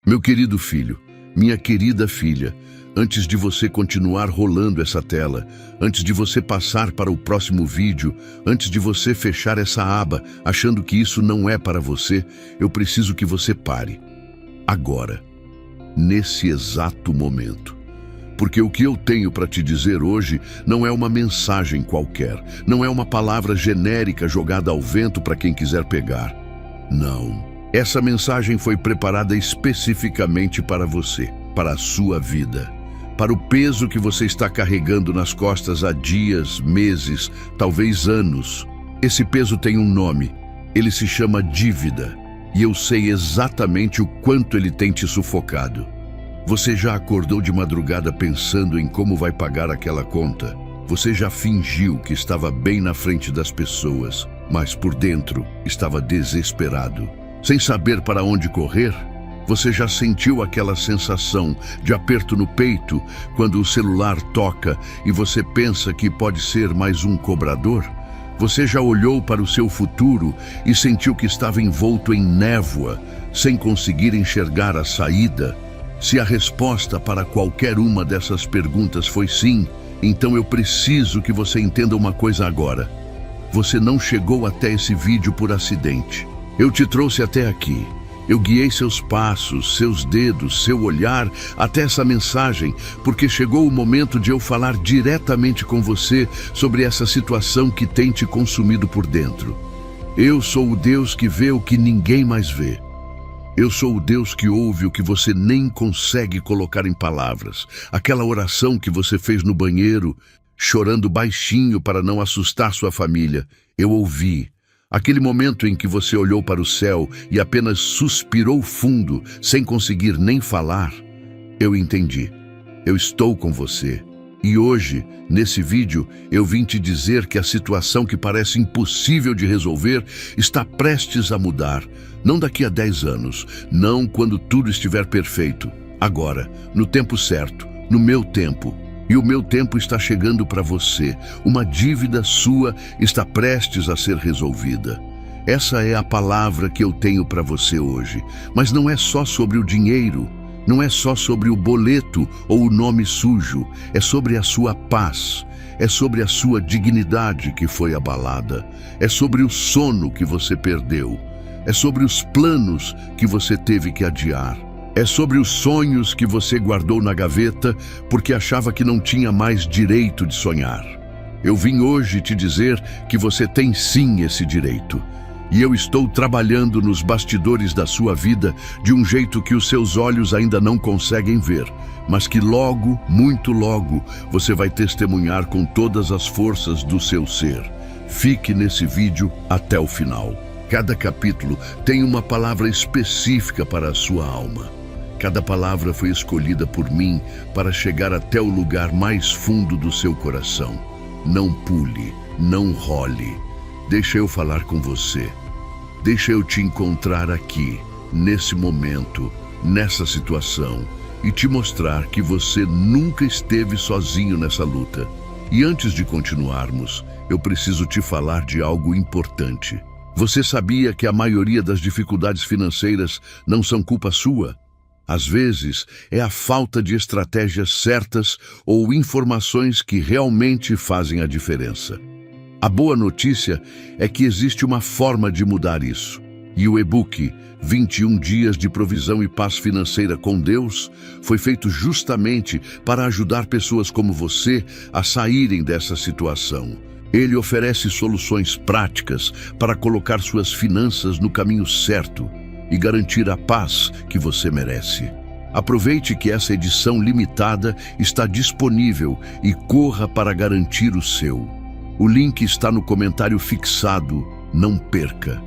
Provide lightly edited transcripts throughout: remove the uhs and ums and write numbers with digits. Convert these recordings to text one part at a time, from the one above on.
Meu querido filho, minha querida filha, antes de você continuar rolando essa tela, antes de você passar para o próximo vídeo, antes de você fechar essa aba achando que isso não é para você, eu preciso que você pare. Agora, nesse exato momento. Porque o que eu tenho para te dizer hoje não é uma mensagem qualquer, não é uma palavra genérica jogada ao vento para quem quiser pegar. Não. Essa mensagem foi preparada especificamente para você, para a sua vida, para o peso que você está carregando nas costas há dias, meses, talvez anos. Esse peso tem um nome, ele se chama dívida, e eu sei exatamente o quanto ele tem te sufocado. Você já acordou de madrugada pensando em como vai pagar aquela conta? Você já fingiu que estava bem na frente das pessoas, mas por dentro estava desesperado, sem saber para onde correr? Você já sentiu aquela sensação de aperto no peito quando o celular toca e você pensa que pode ser mais um cobrador? Você já olhou para o seu futuro e sentiu que estava envolto em névoa, sem conseguir enxergar a saída? Se a resposta para qualquer uma dessas perguntas foi sim, então eu preciso que você entenda uma coisa agora. Você não chegou até esse vídeo por acidente. Eu te trouxe até aqui. Eu guiei seus passos, seus dedos, seu olhar até essa mensagem, porque chegou o momento de eu falar diretamente com você sobre essa situação que tem te consumido por dentro. Eu sou o Deus que vê o que ninguém mais vê. Eu sou o Deus que ouve o que você nem consegue colocar em palavras. Aquela oração que você fez no banheiro, chorando baixinho para não assustar sua família. Eu ouvi. Aquele momento em que você olhou para o céu e apenas suspirou fundo, sem conseguir nem falar. Eu entendi. Eu estou com você. E hoje, nesse vídeo, eu vim te dizer que a situação que parece impossível de resolver está prestes a mudar. Não daqui a 10 anos, não quando tudo estiver perfeito. Agora, no tempo certo, no meu tempo. E o meu tempo está chegando para você. Uma dívida sua está prestes a ser resolvida. Essa é a palavra que eu tenho para você hoje. Mas não é só sobre o dinheiro. Não é só sobre o boleto ou o nome sujo, é sobre a sua paz, é sobre a sua dignidade que foi abalada, é sobre o sono que você perdeu, é sobre os planos que você teve que adiar, é sobre os sonhos que você guardou na gaveta porque achava que não tinha mais direito de sonhar. Eu vim hoje te dizer que você tem sim esse direito. E eu estou trabalhando nos bastidores da sua vida de um jeito que os seus olhos ainda não conseguem ver, mas que logo, muito logo, você vai testemunhar com todas as forças do seu ser. Fique nesse vídeo até o final. Cada capítulo tem uma palavra específica para a sua alma. Cada palavra foi escolhida por mim para chegar até o lugar mais fundo do seu coração. Não pule, não role. Deixa eu falar com você. Deixa eu te encontrar aqui, nesse momento, nessa situação, e te mostrar que você nunca esteve sozinho nessa luta. E antes de continuarmos, eu preciso te falar de algo importante. Você sabia que a maioria das dificuldades financeiras não são culpa sua? Às vezes, é a falta de estratégias certas ou informações que realmente fazem a diferença. A boa notícia é que existe uma forma de mudar isso. E o e-book 21 Dias de Provisão e Paz Financeira com Deus foi feito justamente para ajudar pessoas como você a saírem dessa situação. Ele oferece soluções práticas para colocar suas finanças no caminho certo e garantir a paz que você merece. Aproveite que essa edição limitada está disponível e corra para garantir o seu. O link está no comentário fixado. Não perca.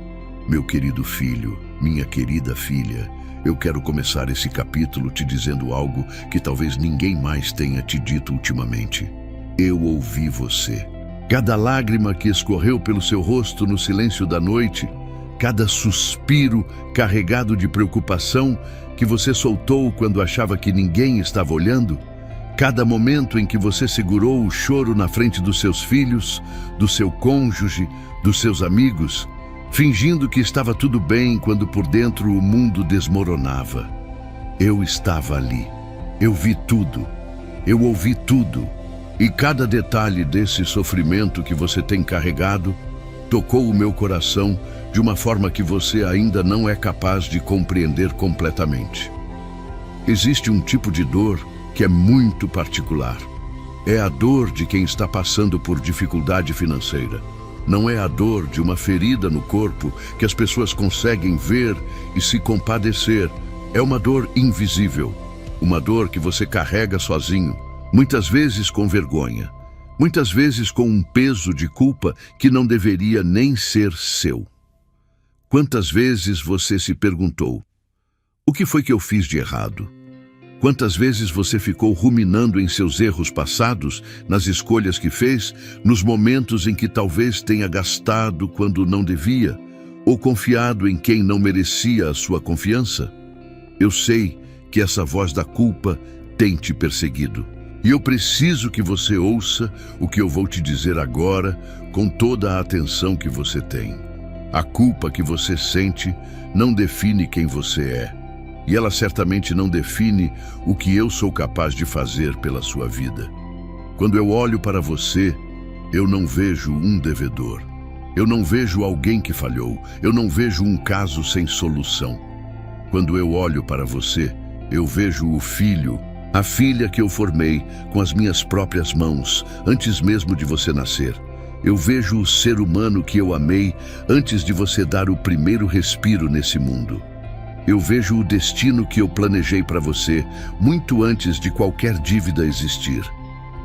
Meu querido filho, minha querida filha, eu quero começar esse capítulo te dizendo algo que talvez ninguém mais tenha te dito ultimamente. Eu ouvi você. Cada lágrima que escorreu pelo seu rosto no silêncio da noite, cada suspiro carregado de preocupação que você soltou quando achava que ninguém estava olhando, cada momento em que você segurou o choro na frente dos seus filhos, do seu cônjuge, dos seus amigos, fingindo que estava tudo bem quando por dentro o mundo desmoronava. Eu estava ali. Eu vi tudo. Eu ouvi tudo. E cada detalhe desse sofrimento que você tem carregado tocou o meu coração de uma forma que você ainda não é capaz de compreender completamente. Existe um tipo de dor que é muito particular. É a dor de quem está passando por dificuldade financeira. Não é a dor de uma ferida no corpo que as pessoas conseguem ver e se compadecer. É uma dor invisível. Uma dor que você carrega sozinho, muitas vezes com vergonha, muitas vezes com um peso de culpa que não deveria nem ser seu. Quantas vezes você se perguntou: o que foi que eu fiz de errado? Quantas vezes você ficou ruminando em seus erros passados, nas escolhas que fez, nos momentos em que talvez tenha gastado quando não devia, ou confiado em quem não merecia a sua confiança? Eu sei que essa voz da culpa tem te perseguido. E eu preciso que você ouça o que eu vou te dizer agora com toda a atenção que você tem. A culpa que você sente não define quem você é. E ela certamente não define o que eu sou capaz de fazer pela sua vida. Quando eu olho para você, eu não vejo um devedor. Eu não vejo alguém que falhou. Eu não vejo um caso sem solução. Quando eu olho para você, eu vejo o filho, a filha que eu formei com as minhas próprias mãos, antes mesmo de você nascer. Eu vejo o ser humano que eu amei antes de você dar o primeiro respiro nesse mundo. Eu vejo o destino que eu planejei para você muito antes de qualquer dívida existir.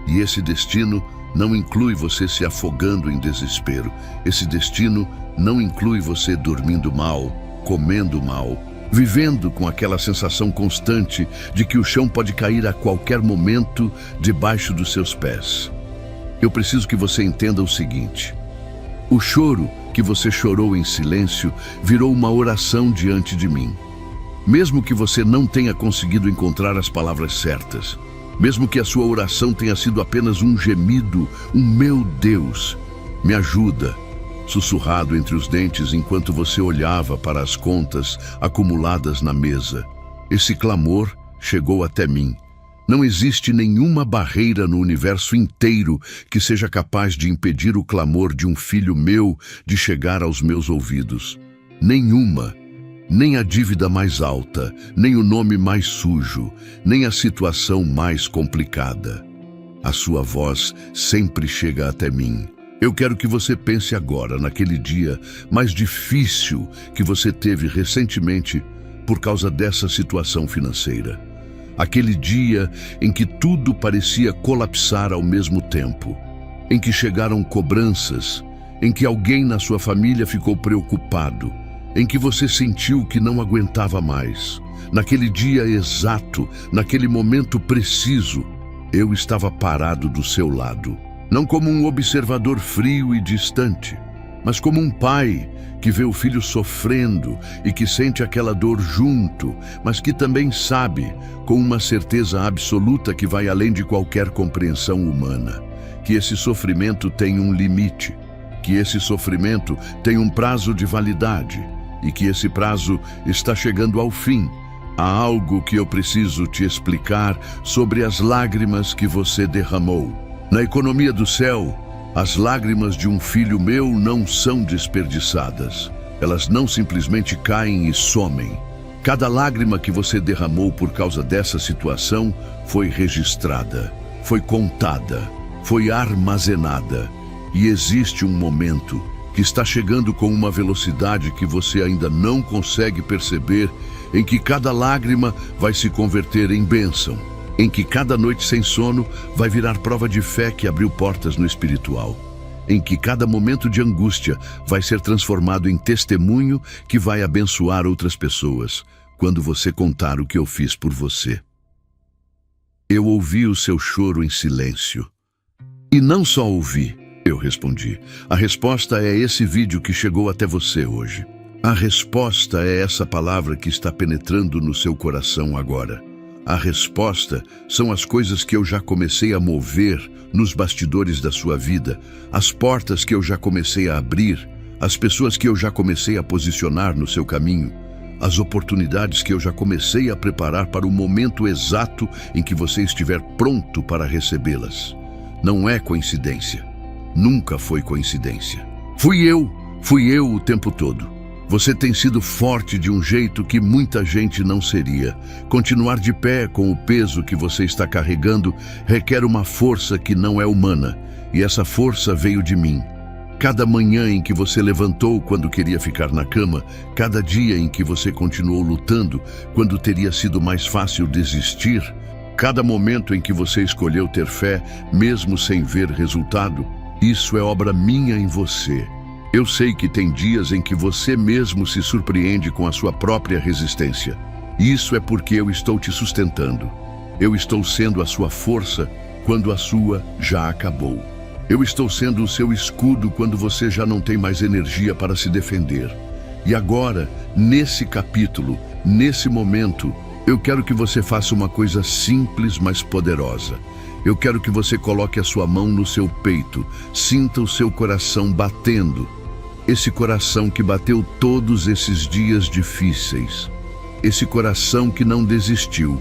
E esse destino não inclui você se afogando em desespero. Esse destino não inclui você dormindo mal, comendo mal, vivendo com aquela sensação constante de que o chão pode cair a qualquer momento debaixo dos seus pés. Eu preciso que você entenda o seguinte: o choro que você chorou em silêncio virou uma oração diante de mim. Mesmo que você não tenha conseguido encontrar as palavras certas, mesmo que a sua oração tenha sido apenas um gemido, um meu Deus, me ajuda, sussurrado entre os dentes enquanto você olhava para as contas acumuladas na mesa. Esse clamor chegou até mim. Não existe nenhuma barreira no universo inteiro que seja capaz de impedir o clamor de um filho meu de chegar aos meus ouvidos. Nenhuma. Nem a dívida mais alta, nem o nome mais sujo, nem a situação mais complicada. A sua voz sempre chega até mim. Eu quero que você pense agora naquele dia mais difícil que você teve recentemente por causa dessa situação financeira. Aquele dia em que tudo parecia colapsar ao mesmo tempo, em que chegaram cobranças, em que alguém na sua família ficou preocupado, em que você sentiu que não aguentava mais. Naquele dia exato, naquele momento preciso, eu estava parado do seu lado. Não como um observador frio e distante, mas como um pai que vê o filho sofrendo e que sente aquela dor junto, mas que também sabe, com uma certeza absoluta que vai além de qualquer compreensão humana, que esse sofrimento tem um limite, que esse sofrimento tem um prazo de validade, e que esse prazo está chegando ao fim. Há algo que eu preciso te explicar sobre as lágrimas que você derramou. Na economia do céu, as lágrimas de um filho meu não são desperdiçadas. Elas não simplesmente caem e somem. Cada lágrima que você derramou por causa dessa situação foi registrada, foi contada, foi armazenada. E existe um momento que está chegando com uma velocidade que você ainda não consegue perceber, em que cada lágrima vai se converter em bênção, em que cada noite sem sono vai virar prova de fé que abriu portas no espiritual, em que cada momento de angústia vai ser transformado em testemunho que vai abençoar outras pessoas, quando você contar o que eu fiz por você. Eu ouvi o seu choro em silêncio. E não só ouvi, eu respondi. A resposta é esse vídeo que chegou até você hoje. A resposta é essa palavra que está penetrando no seu coração agora. A resposta são as coisas que eu já comecei a mover nos bastidores da sua vida, as portas que eu já comecei a abrir, as pessoas que eu já comecei a posicionar no seu caminho, as oportunidades que eu já comecei a preparar para o momento exato em que você estiver pronto para recebê-las. Não é coincidência. Nunca foi coincidência. Fui eu o tempo todo. Você tem sido forte de um jeito que muita gente não seria. Continuar de pé com o peso que você está carregando requer uma força que não é humana, e essa força veio de mim. Cada manhã em que você levantou quando queria ficar na cama, cada dia em que você continuou lutando quando teria sido mais fácil desistir, cada momento em que você escolheu ter fé, mesmo sem ver resultado, isso é obra minha em você. Eu sei que tem dias em que você mesmo se surpreende com a sua própria resistência. Isso é porque eu estou te sustentando. Eu estou sendo a sua força quando a sua já acabou. Eu estou sendo o seu escudo quando você já não tem mais energia para se defender. E agora, nesse capítulo, nesse momento, eu quero que você faça uma coisa simples, mas poderosa. Eu quero que você coloque a sua mão no seu peito, sinta o seu coração batendo. Esse coração que bateu todos esses dias difíceis. Esse coração que não desistiu.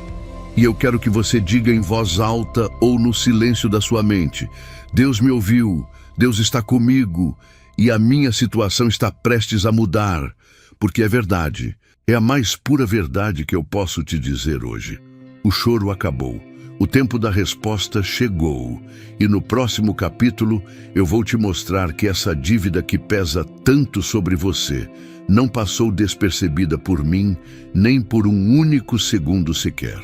E eu quero que você diga em voz alta ou no silêncio da sua mente: Deus me ouviu, Deus está comigo e a minha situação está prestes a mudar. Porque é verdade, é a mais pura verdade que eu posso te dizer hoje. O choro acabou. O tempo da resposta chegou, e no próximo capítulo eu vou te mostrar que essa dívida que pesa tanto sobre você não passou despercebida por mim, nem por um único segundo sequer.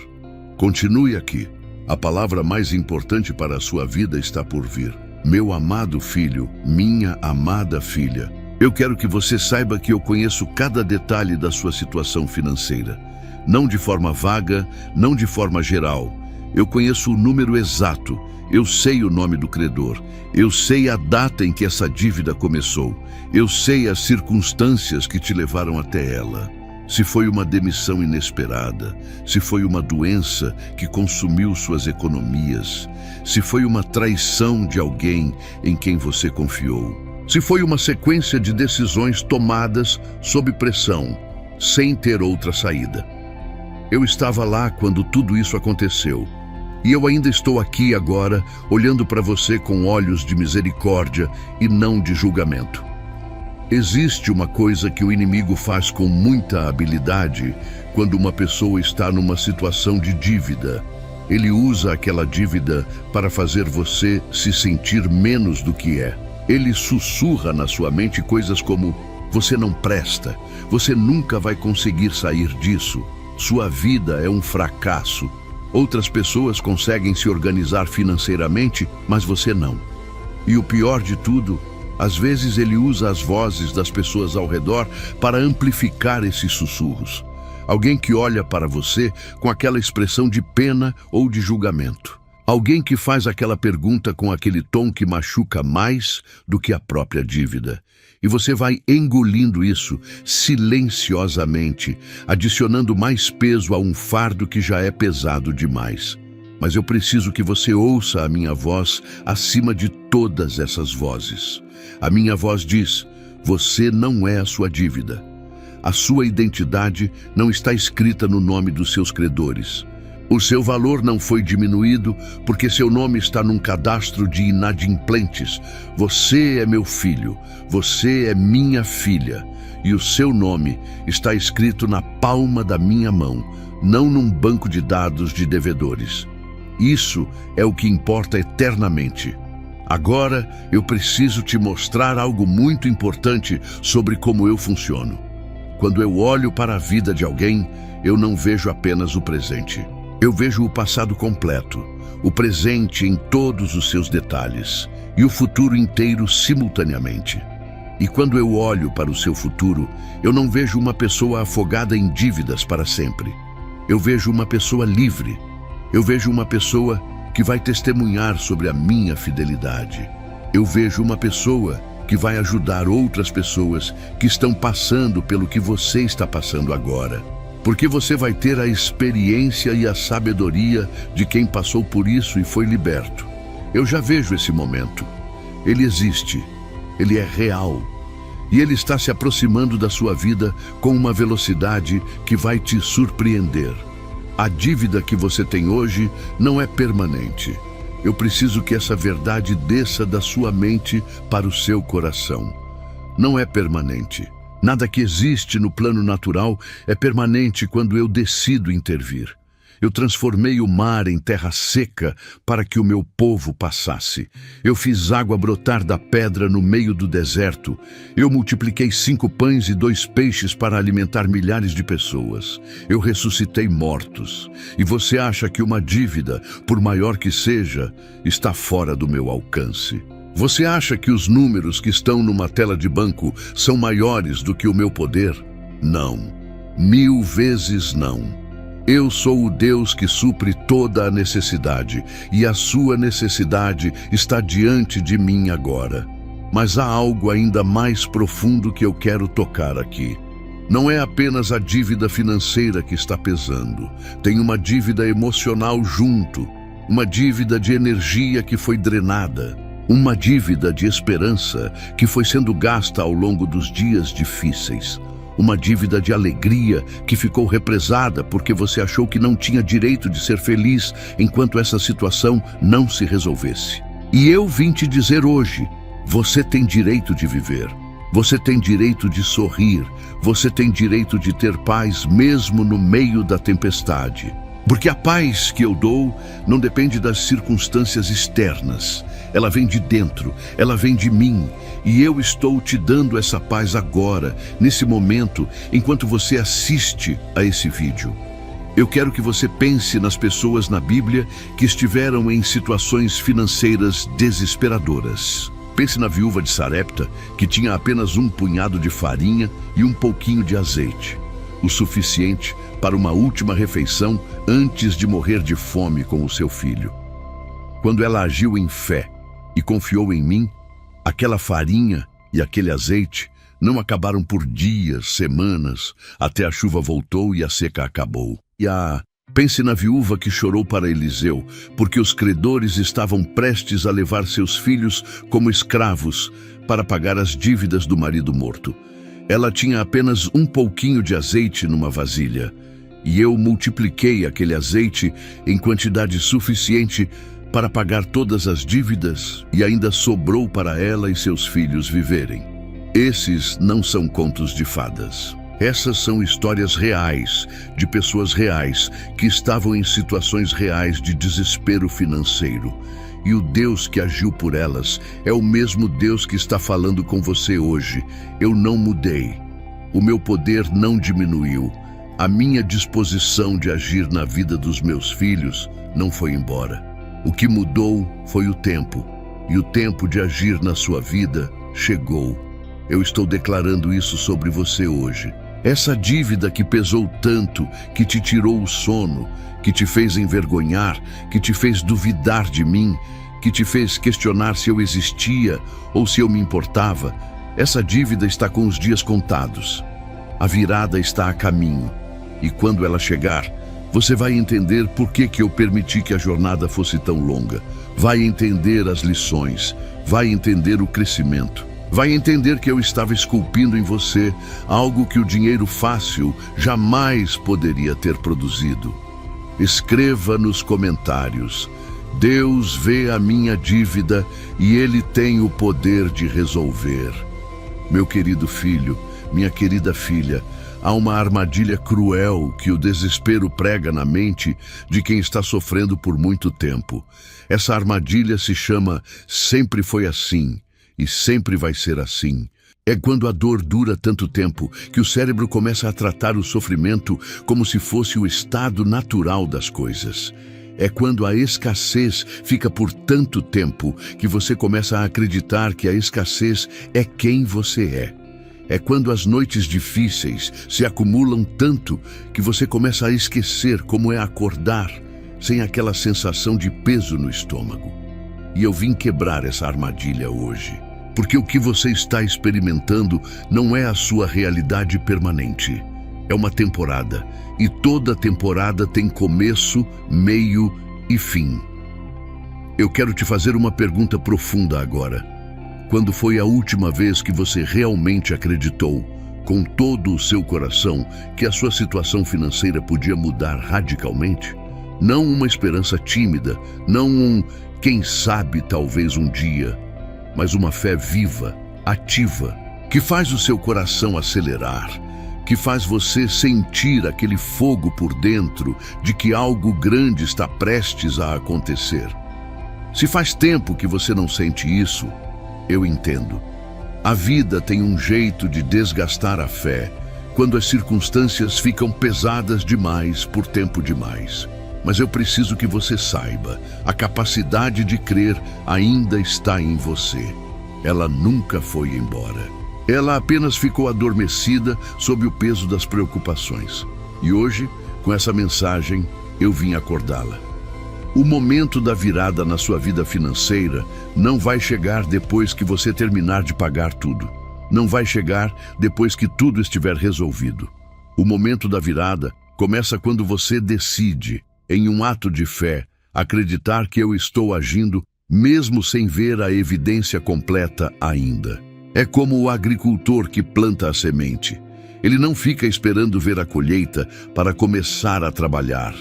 Continue aqui. A palavra mais importante para a sua vida está por vir. Meu amado filho, minha amada filha, eu quero que você saiba que eu conheço cada detalhe da sua situação financeira. Não de forma vaga, não de forma geral. Eu conheço o número exato, eu sei o nome do credor, eu sei a data em que essa dívida começou, eu sei as circunstâncias que te levaram até ela. Se foi uma demissão inesperada, se foi uma doença que consumiu suas economias, se foi uma traição de alguém em quem você confiou, se foi uma sequência de decisões tomadas sob pressão, sem ter outra saída. Eu estava lá quando tudo isso aconteceu. E eu ainda estou aqui agora, olhando para você com olhos de misericórdia e não de julgamento. Existe uma coisa que o inimigo faz com muita habilidade quando uma pessoa está numa situação de dívida. Ele usa aquela dívida para fazer você se sentir menos do que é. Ele sussurra na sua mente coisas como: você não presta, você nunca vai conseguir sair disso, sua vida é um fracasso. Outras pessoas conseguem se organizar financeiramente, mas você não. E o pior de tudo, às vezes ele usa as vozes das pessoas ao redor para amplificar esses sussurros. Alguém que olha para você com aquela expressão de pena ou de julgamento. Alguém que faz aquela pergunta com aquele tom que machuca mais do que a própria dívida. E você vai engolindo isso silenciosamente, adicionando mais peso a um fardo que já é pesado demais. Mas eu preciso que você ouça a minha voz acima de todas essas vozes. A minha voz diz: você não é a sua dívida. A sua identidade não está escrita no nome dos seus credores. O seu valor não foi diminuído porque seu nome está num cadastro de inadimplentes. Você é meu filho, você é minha filha, e o seu nome está escrito na palma da minha mão, não num banco de dados de devedores. Isso é o que importa eternamente. Agora eu preciso te mostrar algo muito importante sobre como eu funciono. Quando eu olho para a vida de alguém, eu não vejo apenas o presente. Eu vejo o passado completo, o presente em todos os seus detalhes e o futuro inteiro simultaneamente. E quando eu olho para o seu futuro, eu não vejo uma pessoa afogada em dívidas para sempre. Eu vejo uma pessoa livre. Eu vejo uma pessoa que vai testemunhar sobre a minha fidelidade. Eu vejo uma pessoa que vai ajudar outras pessoas que estão passando pelo que você está passando agora. Porque você vai ter a experiência e a sabedoria de quem passou por isso e foi liberto. Eu já vejo esse momento. Ele existe. Ele é real. E ele está se aproximando da sua vida com uma velocidade que vai te surpreender. A dívida que você tem hoje não é permanente. Eu preciso que essa verdade desça da sua mente para o seu coração. Não é permanente. Nada que existe no plano natural é permanente quando eu decido intervir. Eu transformei o mar em terra seca para que o meu povo passasse. Eu fiz água brotar da pedra no meio do deserto. Eu multipliquei 5 pães e 2 peixes para alimentar milhares de pessoas. Eu ressuscitei mortos. E você acha que uma dívida, por maior que seja, está fora do meu alcance? Você acha que os números que estão numa tela de banco são maiores do que o meu poder? Não. 1000 vezes não. Eu sou o Deus que supre toda a necessidade, e a sua necessidade está diante de mim agora. Mas há algo ainda mais profundo que eu quero tocar aqui. Não é apenas a dívida financeira que está pesando. Tem uma dívida emocional junto, uma dívida de energia que foi drenada, uma dívida de esperança que foi sendo gasta ao longo dos dias difíceis. Uma dívida de alegria que ficou represada porque você achou que não tinha direito de ser feliz enquanto essa situação não se resolvesse. E eu vim te dizer hoje, você tem direito de viver. Você tem direito de sorrir. Você tem direito de ter paz mesmo no meio da tempestade. Porque a paz que eu dou não depende das circunstâncias externas. Ela vem de dentro, ela vem de mim. E eu estou te dando essa paz agora, nesse momento, enquanto você assiste a esse vídeo. Eu quero que você pense nas pessoas na Bíblia que estiveram em situações financeiras desesperadoras. Pense na viúva de Sarepta, que tinha apenas um punhado de farinha e um pouquinho de azeite, o suficiente para uma última refeição antes de morrer de fome com o seu filho. Quando ela agiu em fé e confiou em mim, aquela farinha e aquele azeite não acabaram por dias, semanas, até a chuva voltou e a seca acabou. Pense na viúva que chorou para Eliseu, porque os credores estavam prestes a levar seus filhos como escravos para pagar as dívidas do marido morto. Ela tinha apenas um pouquinho de azeite numa vasilha, e eu multipliquei aquele azeite em quantidade suficiente para pagar todas as dívidas, e ainda sobrou para ela e seus filhos viverem. Esses não são contos de fadas. Essas são histórias reais, de pessoas reais, que estavam em situações reais de desespero financeiro. E o Deus que agiu por elas é o mesmo Deus que está falando com você hoje. Eu não mudei. O meu poder não diminuiu. A minha disposição de agir na vida dos meus filhos não foi embora. O que mudou foi o tempo. E o tempo de agir na sua vida chegou. Eu estou declarando isso sobre você hoje. Essa dívida que pesou tanto, que te tirou o sono, que te fez envergonhar, que te fez duvidar de mim, que te fez questionar se eu existia ou se eu me importava, essa dívida está com os dias contados. A virada está a caminho. E quando ela chegar, você vai entender por que eu permiti que a jornada fosse tão longa. Vai entender as lições, vai entender o crescimento. Vai entender que eu estava esculpindo em você algo que o dinheiro fácil jamais poderia ter produzido. Escreva nos comentários: Deus vê a minha dívida e Ele tem o poder de resolver. Meu querido filho, minha querida filha, há uma armadilha cruel que o desespero prega na mente de quem está sofrendo por muito tempo. Essa armadilha se chama "sempre foi assim" e sempre vai ser assim. É quando a dor dura tanto tempo que o cérebro começa a tratar o sofrimento como se fosse o estado natural das coisas. É quando a escassez fica por tanto tempo que você começa a acreditar que a escassez é quem você é. É quando as noites difíceis se acumulam tanto que você começa a esquecer como é acordar sem aquela sensação de peso no estômago. E eu vim quebrar essa armadilha hoje, porque o que você está experimentando não é a sua realidade permanente. É uma temporada, e toda temporada tem começo, meio e fim. Eu quero te fazer uma pergunta profunda agora. Quando foi a última vez que você realmente acreditou, com todo o seu coração, que a sua situação financeira podia mudar radicalmente? Não uma esperança tímida, não um quem sabe talvez um dia, mas uma fé viva, ativa, que faz o seu coração acelerar, que faz você sentir aquele fogo por dentro de que algo grande está prestes a acontecer. Se faz tempo que você não sente isso, eu entendo. A vida tem um jeito de desgastar a fé quando as circunstâncias ficam pesadas demais por tempo demais. Mas eu preciso que você saiba, a capacidade de crer ainda está em você. Ela nunca foi embora. Ela apenas ficou adormecida sob o peso das preocupações. E hoje, com essa mensagem, eu vim acordá-la. O momento da virada na sua vida financeira não vai chegar depois que você terminar de pagar tudo. Não vai chegar depois que tudo estiver resolvido. O momento da virada começa quando você decide, em um ato de fé, acreditar que eu estou agindo mesmo sem ver a evidência completa ainda. É como o agricultor que planta a semente. Ele não fica esperando ver a colheita para começar a trabalhar.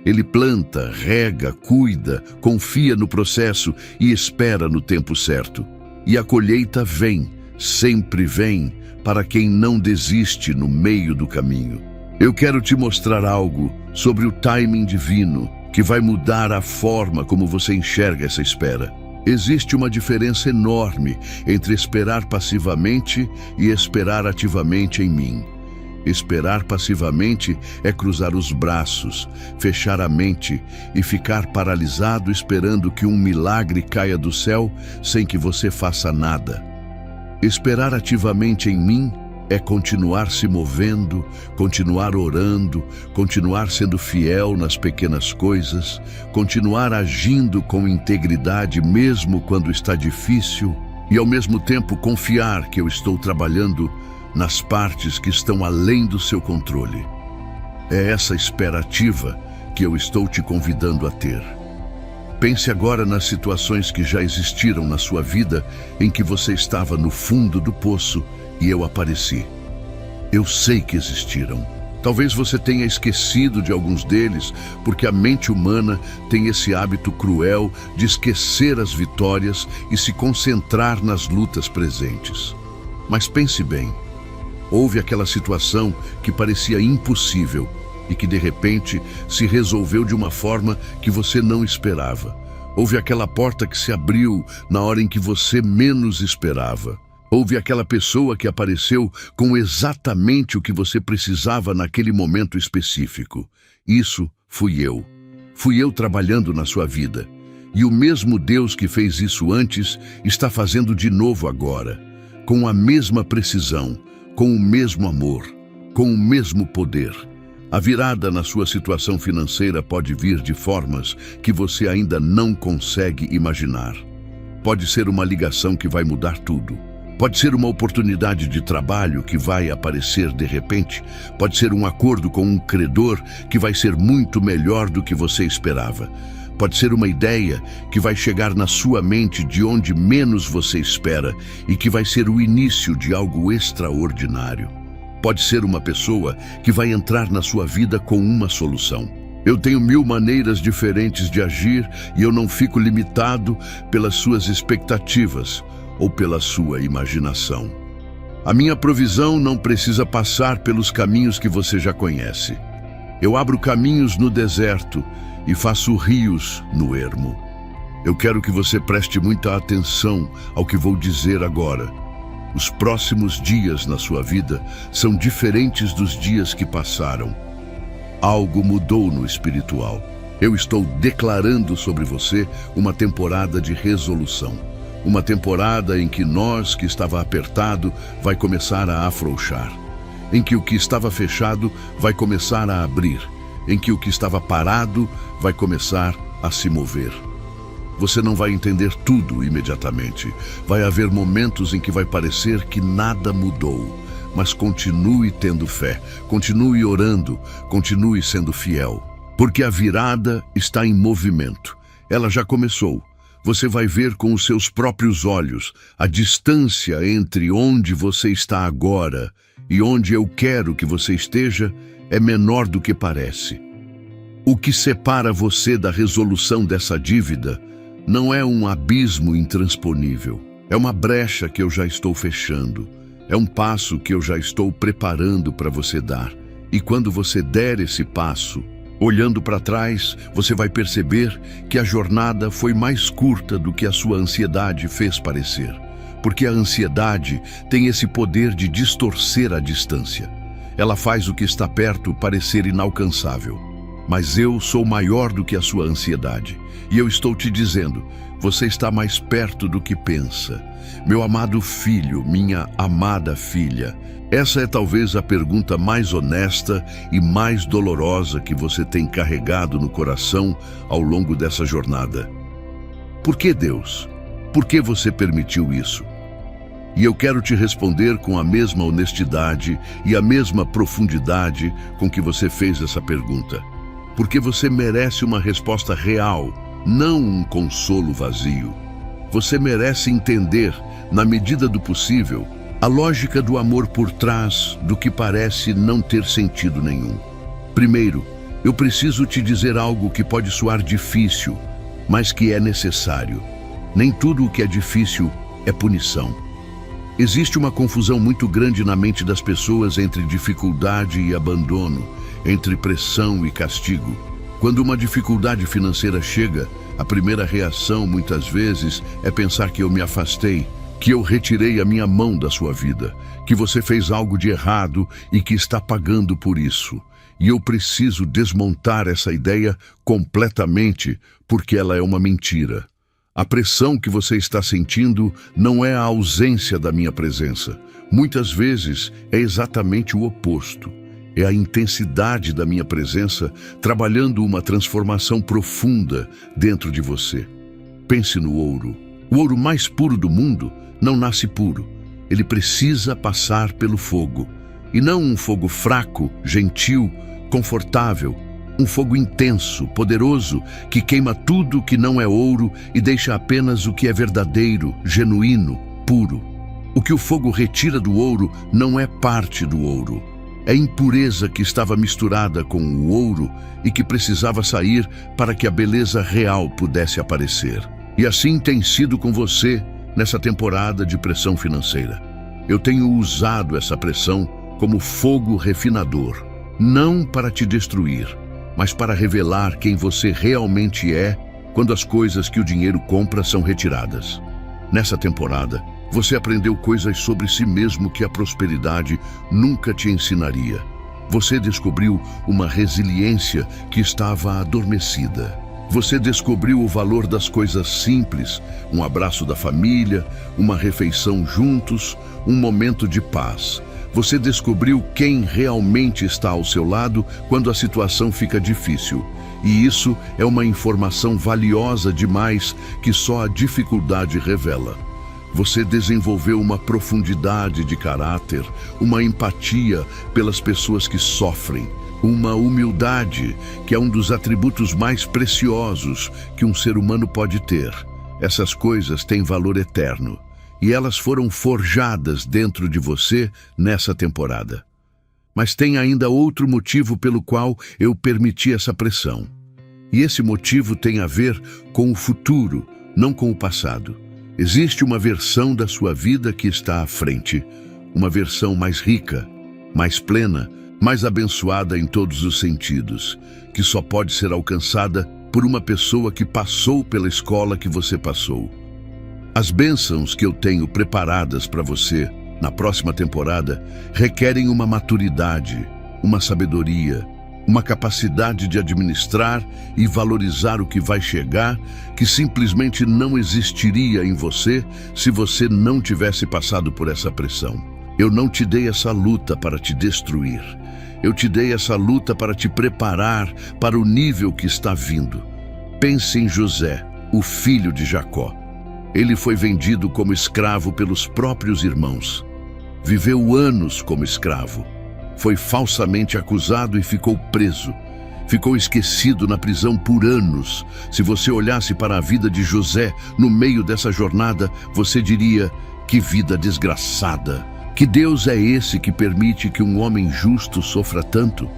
Ele planta, rega, cuida, confia no processo e espera no tempo certo. E a colheita vem, sempre vem, para quem não desiste no meio do caminho. Eu quero te mostrar algo sobre o timing divino que vai mudar a forma como você enxerga essa espera. Existe uma diferença enorme entre esperar passivamente e esperar ativamente em mim. Esperar passivamente é cruzar os braços, fechar a mente e ficar paralisado esperando que um milagre caia do céu sem que você faça nada. Esperar ativamente em mim é continuar se movendo, continuar orando, continuar sendo fiel nas pequenas coisas, continuar agindo com integridade mesmo quando está difícil e ao mesmo tempo confiar que eu estou trabalhando nas partes que estão além do seu controle. É essa espera ativa que eu estou te convidando a ter. Pense agora nas situações que já existiram na sua vida em que você estava no fundo do poço e eu apareci. Eu sei que existiram. Talvez você tenha esquecido de alguns deles, porque a mente humana tem esse hábito cruel de esquecer as vitórias e se concentrar nas lutas presentes. Mas pense bem. Houve aquela situação que parecia impossível e que de repente se resolveu de uma forma que você não esperava. Houve aquela porta que se abriu na hora em que você menos esperava. Houve aquela pessoa que apareceu com exatamente o que você precisava naquele momento específico. Isso fui eu. Fui eu trabalhando na sua vida. E o mesmo Deus que fez isso antes está fazendo de novo agora, com a mesma precisão, com o mesmo amor, com o mesmo poder. A virada na sua situação financeira pode vir de formas que você ainda não consegue imaginar. Pode ser uma ligação que vai mudar tudo. Pode ser uma oportunidade de trabalho que vai aparecer de repente. Pode ser um acordo com um credor que vai ser muito melhor do que você esperava. Pode ser uma ideia que vai chegar na sua mente de onde menos você espera e que vai ser o início de algo extraordinário. Pode ser uma pessoa que vai entrar na sua vida com uma solução. Eu tenho 1000 maneiras diferentes de agir e eu não fico limitado pelas suas expectativas ou pela sua imaginação. A minha provisão não precisa passar pelos caminhos que você já conhece. Eu abro caminhos no deserto e faço rios no ermo. Eu quero que você preste muita atenção ao que vou dizer agora. Os próximos dias na sua vida são diferentes dos dias que passaram. Algo mudou no espiritual. Eu estou declarando sobre você uma temporada de resolução. Uma temporada em que nós, que estava apertado, vai começar a afrouxar. Em que o que estava fechado vai começar a abrir. Em que o que estava parado vai começar a se mover. Você não vai entender tudo imediatamente. Vai haver momentos em que vai parecer que nada mudou. Mas continue tendo fé, continue orando, continue sendo fiel. Porque a virada está em movimento. Ela já começou. você vai ver com os seus próprios olhos a distância entre onde você está agora e onde eu quero que você esteja é menor do que parece. O que separa você da resolução dessa dívida não é um abismo intransponível. É uma brecha que eu já estou fechando. É um passo que eu já estou preparando para você dar. E quando você der esse passo, olhando para trás, você vai perceber que a jornada foi mais curta do que a sua ansiedade fez parecer. Porque a ansiedade tem esse poder de distorcer a distância. Ela faz o que está perto parecer inalcançável. Mas eu sou maior do que a sua ansiedade. E eu estou te dizendo, você está mais perto do que pensa. Meu amado filho, minha amada filha, essa é talvez a pergunta mais honesta e mais dolorosa que você tem carregado no coração ao longo dessa jornada. Por que Deus? Por que você permitiu isso? E eu quero te responder com a mesma honestidade e a mesma profundidade com que você fez essa pergunta. Porque você merece uma resposta real, não um consolo vazio. Você merece entender, na medida do possível, a lógica do amor por trás do que parece não ter sentido nenhum. Primeiro, eu preciso te dizer algo que pode soar difícil, mas que é necessário. Nem tudo o que é difícil é punição. Existe uma confusão muito grande na mente das pessoas entre dificuldade e abandono, entre pressão e castigo. Quando uma dificuldade financeira chega, a primeira reação, muitas vezes, é pensar que eu me afastei, que eu retirei a minha mão da sua vida, que você fez algo de errado e que está pagando por isso. E eu preciso desmontar essa ideia completamente, porque ela é uma mentira. A pressão que você está sentindo não é a ausência da minha presença. Muitas vezes é exatamente o oposto. É a intensidade da minha presença trabalhando uma transformação profunda dentro de você. Pense no ouro. O ouro mais puro do mundo não nasce puro. Ele precisa passar pelo fogo. E não um fogo fraco, gentil, confortável. Um fogo intenso, poderoso, que queima tudo que não é ouro e deixa apenas o que é verdadeiro, genuíno, puro. O que o fogo retira do ouro não é parte do ouro. É impureza que estava misturada com o ouro e que precisava sair para que a beleza real pudesse aparecer. E assim tem sido com você nessa temporada de pressão financeira. Eu tenho usado essa pressão como fogo refinador, não para te destruir, mas para revelar quem você realmente é quando as coisas que o dinheiro compra são retiradas. Nessa temporada, você aprendeu coisas sobre si mesmo que a prosperidade nunca te ensinaria. Você descobriu uma resiliência que estava adormecida. Você descobriu o valor das coisas simples, um abraço da família, uma refeição juntos, um momento de paz. Você descobriu quem realmente está ao seu lado quando a situação fica difícil. E isso é uma informação valiosa demais que só a dificuldade revela. Você desenvolveu uma profundidade de caráter, uma empatia pelas pessoas que sofrem, uma humildade que é um dos atributos mais preciosos que um ser humano pode ter. Essas coisas têm valor eterno e elas foram forjadas dentro de você nessa temporada. Mas tem ainda outro motivo pelo qual eu permiti essa pressão. E esse motivo tem a ver com o futuro, não com o passado. Existe uma versão da sua vida que está à frente, uma versão mais rica, mais plena, mais abençoada em todos os sentidos, que só pode ser alcançada por uma pessoa que passou pela escola que você passou. As bênçãos que eu tenho preparadas para você na próxima temporada requerem uma maturidade, uma sabedoria, uma capacidade de administrar e valorizar o que vai chegar, que simplesmente não existiria em você se você não tivesse passado por essa pressão. Eu não te dei essa luta para te destruir. Eu te dei essa luta para te preparar para o nível que está vindo. Pense em José, o filho de Jacó. Ele foi vendido como escravo pelos próprios irmãos. Viveu anos como escravo. Foi falsamente acusado e ficou preso. Ficou esquecido na prisão por anos. Se você olhasse para a vida de José no meio dessa jornada, você diria: que vida desgraçada! Que Deus é esse que permite que um homem justo sofra tanto?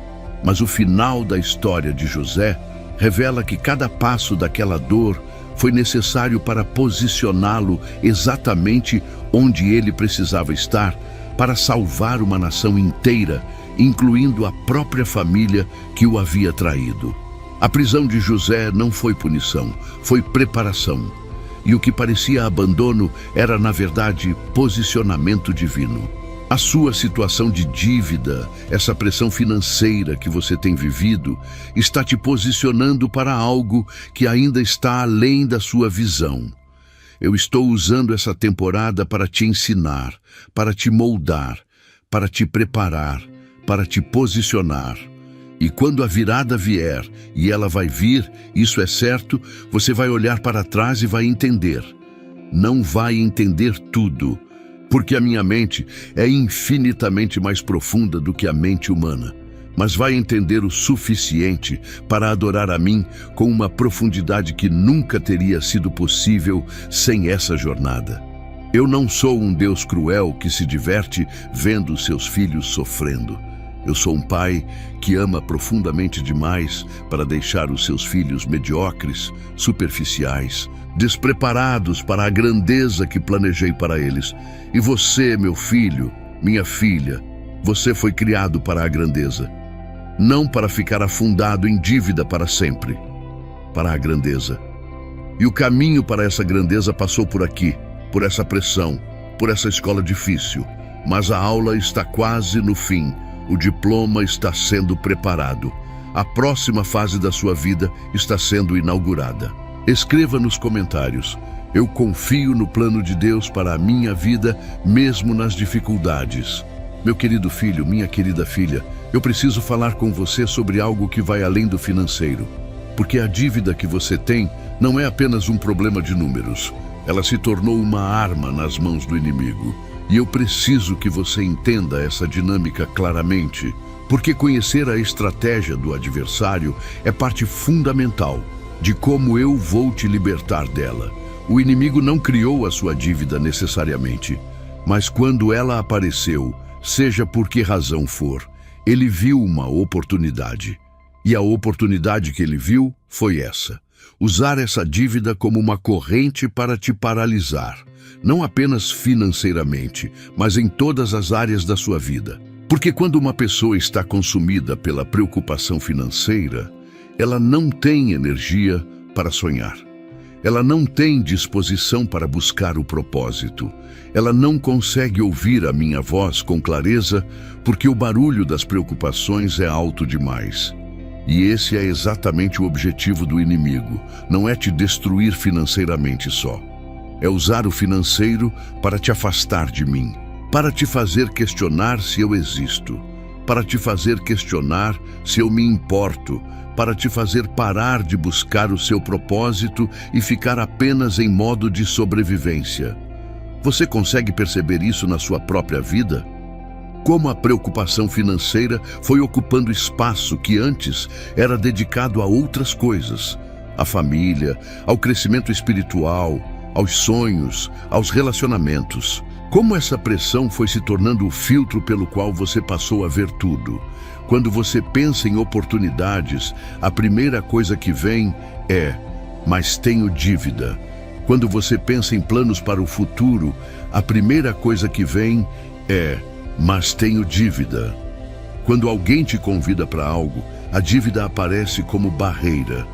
Mas o final da história de José revela que cada passo daquela dor foi necessário para posicioná-lo exatamente onde ele precisava estar para salvar uma nação inteira, incluindo a própria família que o havia traído. A prisão de José não foi punição, foi preparação. E o que parecia abandono era, na verdade, posicionamento divino. A sua situação de dívida, essa pressão financeira que você tem vivido, está te posicionando para algo que ainda está além da sua visão. Eu estou usando essa temporada para te ensinar, para te moldar, para te preparar, para te posicionar. E quando a virada vier, e ela vai vir, isso é certo, você vai olhar para trás e vai entender. Não vai entender tudo, porque a minha mente é infinitamente mais profunda do que a mente humana, mas vai entender o suficiente para adorar a mim com uma profundidade que nunca teria sido possível sem essa jornada. Eu não sou um Deus cruel que se diverte vendo seus filhos sofrendo. Eu sou um pai que ama profundamente demais para deixar os seus filhos medíocres, superficiais, despreparados para a grandeza que planejei para eles. E você, meu filho, minha filha, você foi criado para a grandeza. Não para ficar afundado em dívida para sempre, para a grandeza. E o caminho para essa grandeza passou por aqui, por essa pressão, por essa escola difícil. Mas a aula está quase no fim. O diploma está sendo preparado. A próxima fase da sua vida está sendo inaugurada. Escreva nos comentários: eu confio no plano de Deus para a minha vida, mesmo nas dificuldades. Meu querido filho, minha querida filha, eu preciso falar com você sobre algo que vai além do financeiro. Porque a dívida que você tem não é apenas um problema de números. Ela se tornou uma arma nas mãos do inimigo. E eu preciso que você entenda essa dinâmica claramente, porque conhecer a estratégia do adversário é parte fundamental de como eu vou te libertar dela. O inimigo não criou a sua dívida necessariamente, mas quando ela apareceu, seja por que razão for, ele viu uma oportunidade. E a oportunidade que ele viu foi essa: usar essa dívida como uma corrente para te paralisar. Não apenas financeiramente, mas em todas as áreas da sua vida. Porque quando uma pessoa está consumida pela preocupação financeira, ela não tem energia para sonhar. Ela não tem disposição para buscar o propósito. Ela não consegue ouvir a minha voz com clareza, porque o barulho das preocupações é alto demais. E esse é exatamente o objetivo do inimigo. Não é te destruir financeiramente só. É usar o financeiro para te afastar de mim, para te fazer questionar se eu existo, para te fazer questionar se eu me importo, para te fazer parar de buscar o seu propósito e ficar apenas em modo de sobrevivência. Você consegue perceber isso na sua própria vida? Como a preocupação financeira foi ocupando espaço que antes era dedicado a outras coisas, à família, ao crescimento espiritual, aos sonhos, aos relacionamentos. Como essa pressão foi se tornando o filtro pelo qual você passou a ver tudo. Quando você pensa em oportunidades, a primeira coisa que vem é: mas tenho dívida. Quando você pensa em planos para o futuro, a primeira coisa que vem é: mas tenho dívida. Quando alguém te convida para algo, a dívida aparece como barreira.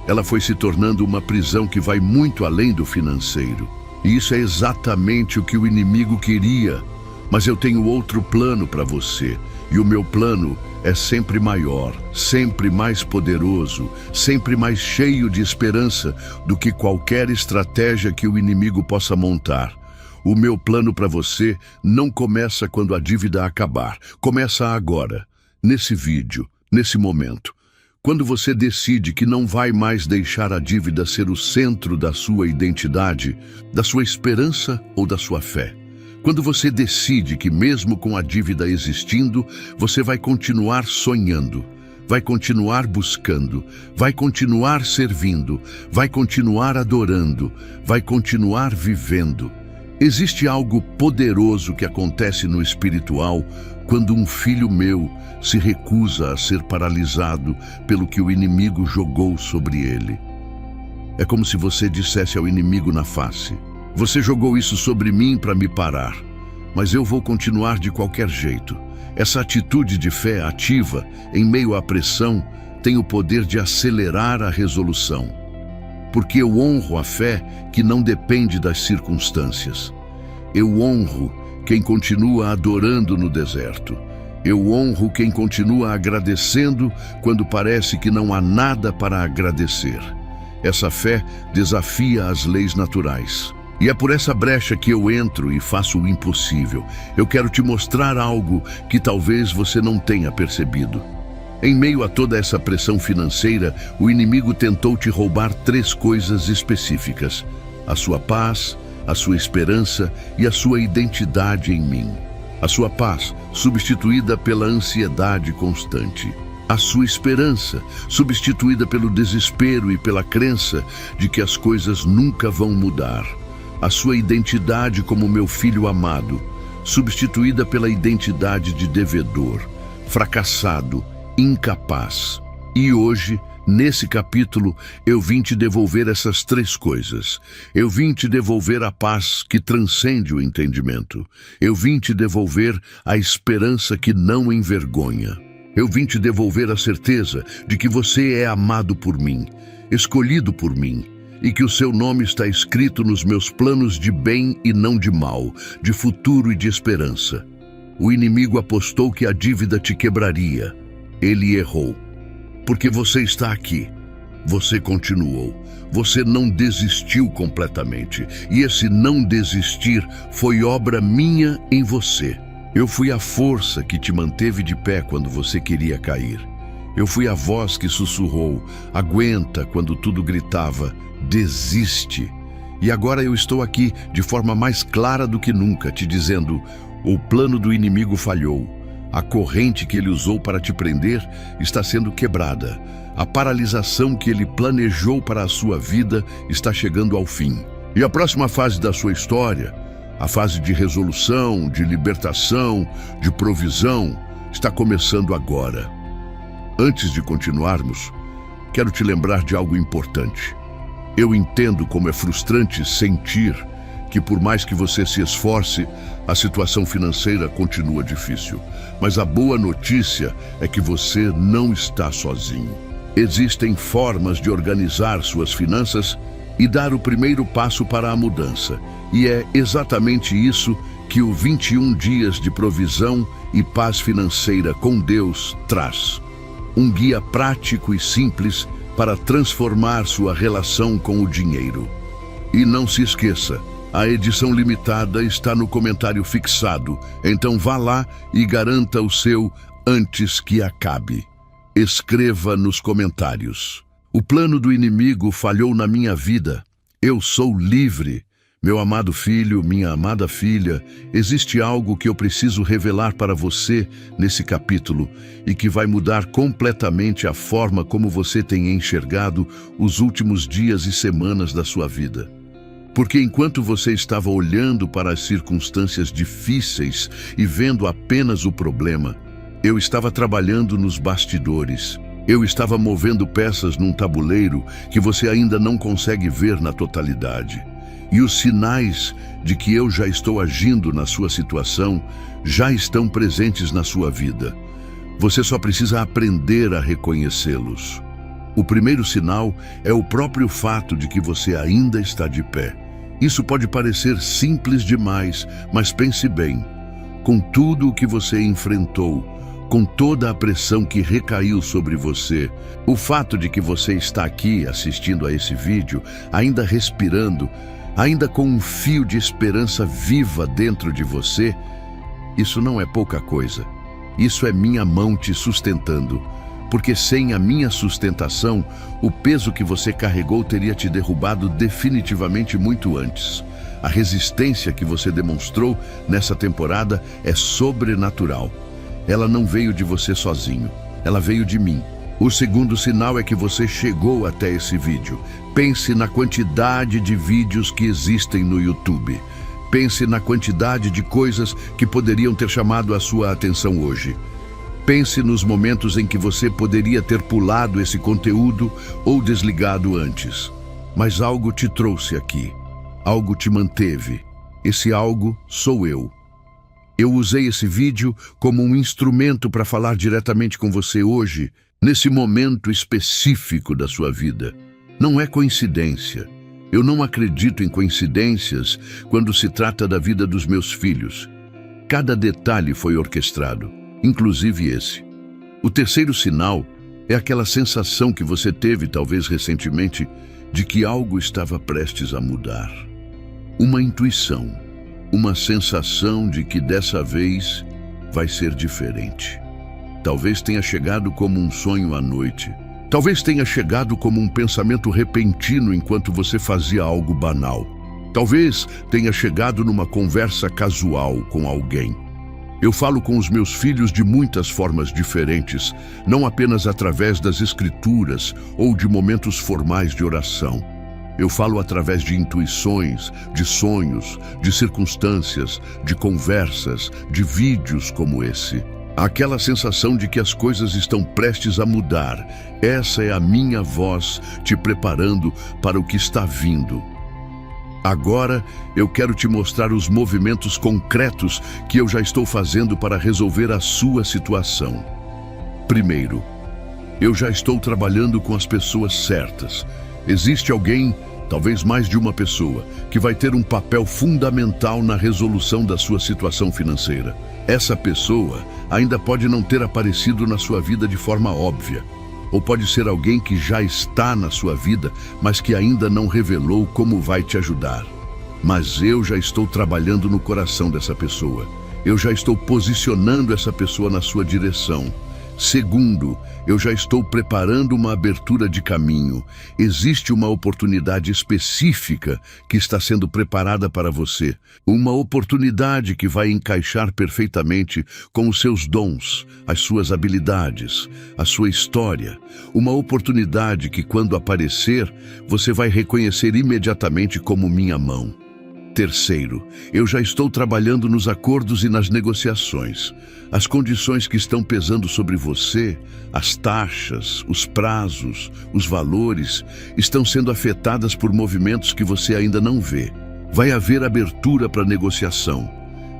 Ela foi se tornando uma prisão que vai muito além do financeiro. E isso é exatamente o que o inimigo queria. Mas eu tenho outro plano para você. E o meu plano é sempre maior, sempre mais poderoso, sempre mais cheio de esperança do que qualquer estratégia que o inimigo possa montar. O meu plano para você não começa quando a dívida acabar. Começa agora, nesse vídeo, nesse momento. Quando você decide que não vai mais deixar a dívida ser o centro da sua identidade, da sua esperança ou da sua fé. Quando você decide que mesmo com a dívida existindo, você vai continuar sonhando, vai continuar buscando, vai continuar servindo, vai continuar adorando, vai continuar vivendo. Existe algo poderoso que acontece no espiritual quando um filho meu se recusa a ser paralisado pelo que o inimigo jogou sobre ele. É como se você dissesse ao inimigo na face: você jogou isso sobre mim para me parar, mas eu vou continuar de qualquer jeito. Essa atitude de fé ativa, em meio à pressão, tem o poder de acelerar a resolução. Porque eu honro a fé que não depende das circunstâncias. Eu honro quem continua adorando no deserto. Eu honro quem continua agradecendo quando parece que não há nada para agradecer. Essa fé desafia as leis naturais. E é por essa brecha que eu entro e faço o impossível. Eu quero te mostrar algo que talvez você não tenha percebido. Em meio a toda essa pressão financeira, o inimigo tentou te roubar 3 coisas específicas: a sua paz, a sua esperança e a sua identidade em mim. A sua paz, substituída pela ansiedade constante. A sua esperança, substituída pelo desespero e pela crença de que as coisas nunca vão mudar. A sua identidade como meu filho amado, substituída pela identidade de devedor, fracassado, incapaz. E hoje, nesse capítulo, eu vim te devolver essas 3 coisas. Eu vim te devolver a paz que transcende o entendimento. Eu vim te devolver a esperança que não envergonha. Eu vim te devolver a certeza de que você é amado por mim, escolhido por mim, e que o seu nome está escrito nos meus planos de bem e não de mal, de futuro e de esperança. O inimigo apostou que a dívida te quebraria. Ele errou. Porque você está aqui. Você continuou. Você não desistiu completamente. E esse não desistir foi obra minha em você. Eu fui a força que te manteve de pé quando você queria cair. Eu fui a voz que sussurrou: aguenta, quando tudo gritava: desiste. E agora eu estou aqui de forma mais clara do que nunca, te dizendo: o plano do inimigo falhou. A corrente que ele usou para te prender está sendo quebrada. A paralisação que ele planejou para a sua vida está chegando ao fim. E a próxima fase da sua história, a fase de resolução, de libertação, de provisão, está começando agora. Antes de continuarmos, quero te lembrar de algo importante. Eu entendo como é frustrante sentir que, por mais que você se esforce, a situação financeira continua difícil. Mas a boa notícia é que você não está sozinho. Existem formas de organizar suas finanças e dar o primeiro passo para a mudança. E é exatamente isso que o 21 dias de provisão e paz financeira com Deus traz. Um guia prático e simples para transformar sua relação com o dinheiro. E não se esqueça, a edição limitada está no comentário fixado, então vá lá e garanta o seu antes que acabe. Escreva nos comentários: o plano do inimigo falhou na minha vida. Eu sou livre. Meu amado filho, minha amada filha, existe algo que eu preciso revelar para você nesse capítulo e que vai mudar completamente a forma como você tem enxergado os últimos dias e semanas da sua vida. Porque enquanto você estava olhando para as circunstâncias difíceis e vendo apenas o problema, eu estava trabalhando nos bastidores. Eu estava movendo peças num tabuleiro que você ainda não consegue ver na totalidade. E os sinais de que eu já estou agindo na sua situação já estão presentes na sua vida. Você só precisa aprender a reconhecê-los. O primeiro sinal é o próprio fato de que você ainda está de pé. Isso pode parecer simples demais, mas pense bem. Com tudo o que você enfrentou, com toda a pressão que recaiu sobre você, o fato de que você está aqui assistindo a esse vídeo, ainda respirando, ainda com um fio de esperança viva dentro de você, isso não é pouca coisa. Isso é minha mão te sustentando. Porque sem a minha sustentação, o peso que você carregou teria te derrubado definitivamente muito antes. A resistência que você demonstrou nessa temporada é sobrenatural. Ela não veio de você sozinho, ela veio de mim. O segundo sinal é que você chegou até esse vídeo. Pense na quantidade de vídeos que existem no YouTube. Pense na quantidade de coisas que poderiam ter chamado a sua atenção hoje. Pense nos momentos em que você poderia ter pulado esse conteúdo ou desligado antes. Mas algo te trouxe aqui. Algo te manteve. Esse algo sou eu. Eu usei esse vídeo como um instrumento para falar diretamente com você hoje, nesse momento específico da sua vida. Não é coincidência. Eu não acredito em coincidências quando se trata da vida dos meus filhos. Cada detalhe foi orquestrado, inclusive esse. O terceiro sinal é aquela sensação que você teve, talvez recentemente, de que algo estava prestes a mudar. Uma intuição, uma sensação de que dessa vez vai ser diferente. Talvez tenha chegado como um sonho à noite. Talvez tenha chegado como um pensamento repentino enquanto você fazia algo banal. Talvez tenha chegado numa conversa casual com alguém. Eu falo com os meus filhos de muitas formas diferentes, não apenas através das escrituras ou de momentos formais de oração. Eu falo através de intuições, de sonhos, de circunstâncias, de conversas, de vídeos como esse. Aquela sensação de que as coisas estão prestes a mudar. Essa é a minha voz te preparando para o que está vindo. Agora eu quero te mostrar os movimentos concretos que eu já estou fazendo para resolver a sua situação. Primeiro, eu já estou trabalhando com as pessoas certas. Existe alguém, talvez mais de uma pessoa, que vai ter um papel fundamental na resolução da sua situação financeira. Essa pessoa ainda pode não ter aparecido na sua vida de forma óbvia, ou pode ser alguém que já está na sua vida, mas que ainda não revelou como vai te ajudar. Mas eu já estou trabalhando no coração dessa pessoa. Eu já estou posicionando essa pessoa na sua direção. Segundo, eu já estou preparando uma abertura de caminho. Existe uma oportunidade específica que está sendo preparada para você. Uma oportunidade que vai encaixar perfeitamente com os seus dons, as suas habilidades, a sua história. Uma oportunidade que, quando aparecer, você vai reconhecer imediatamente como minha mão. Terceiro, eu já estou trabalhando nos acordos e nas negociações. As condições que estão pesando sobre você, as taxas, os prazos, os valores, estão sendo afetadas por movimentos que você ainda não vê. Vai haver abertura para negociação.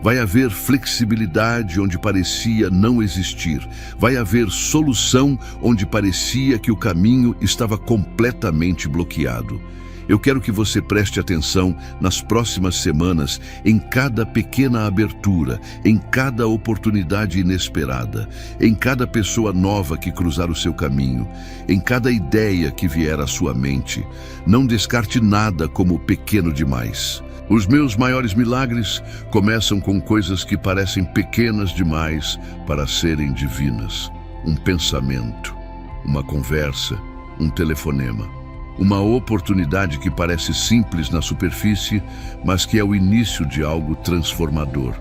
Vai haver flexibilidade onde parecia não existir. Vai haver solução onde parecia que o caminho estava completamente bloqueado. Eu quero que você preste atenção nas próximas semanas em cada pequena abertura, em cada oportunidade inesperada, em cada pessoa nova que cruzar o seu caminho, em cada ideia que vier à sua mente. Não descarte nada como pequeno demais. Os meus maiores milagres começam com coisas que parecem pequenas demais para serem divinas. Um pensamento, uma conversa, um telefonema. Uma oportunidade que parece simples na superfície, mas que é o início de algo transformador.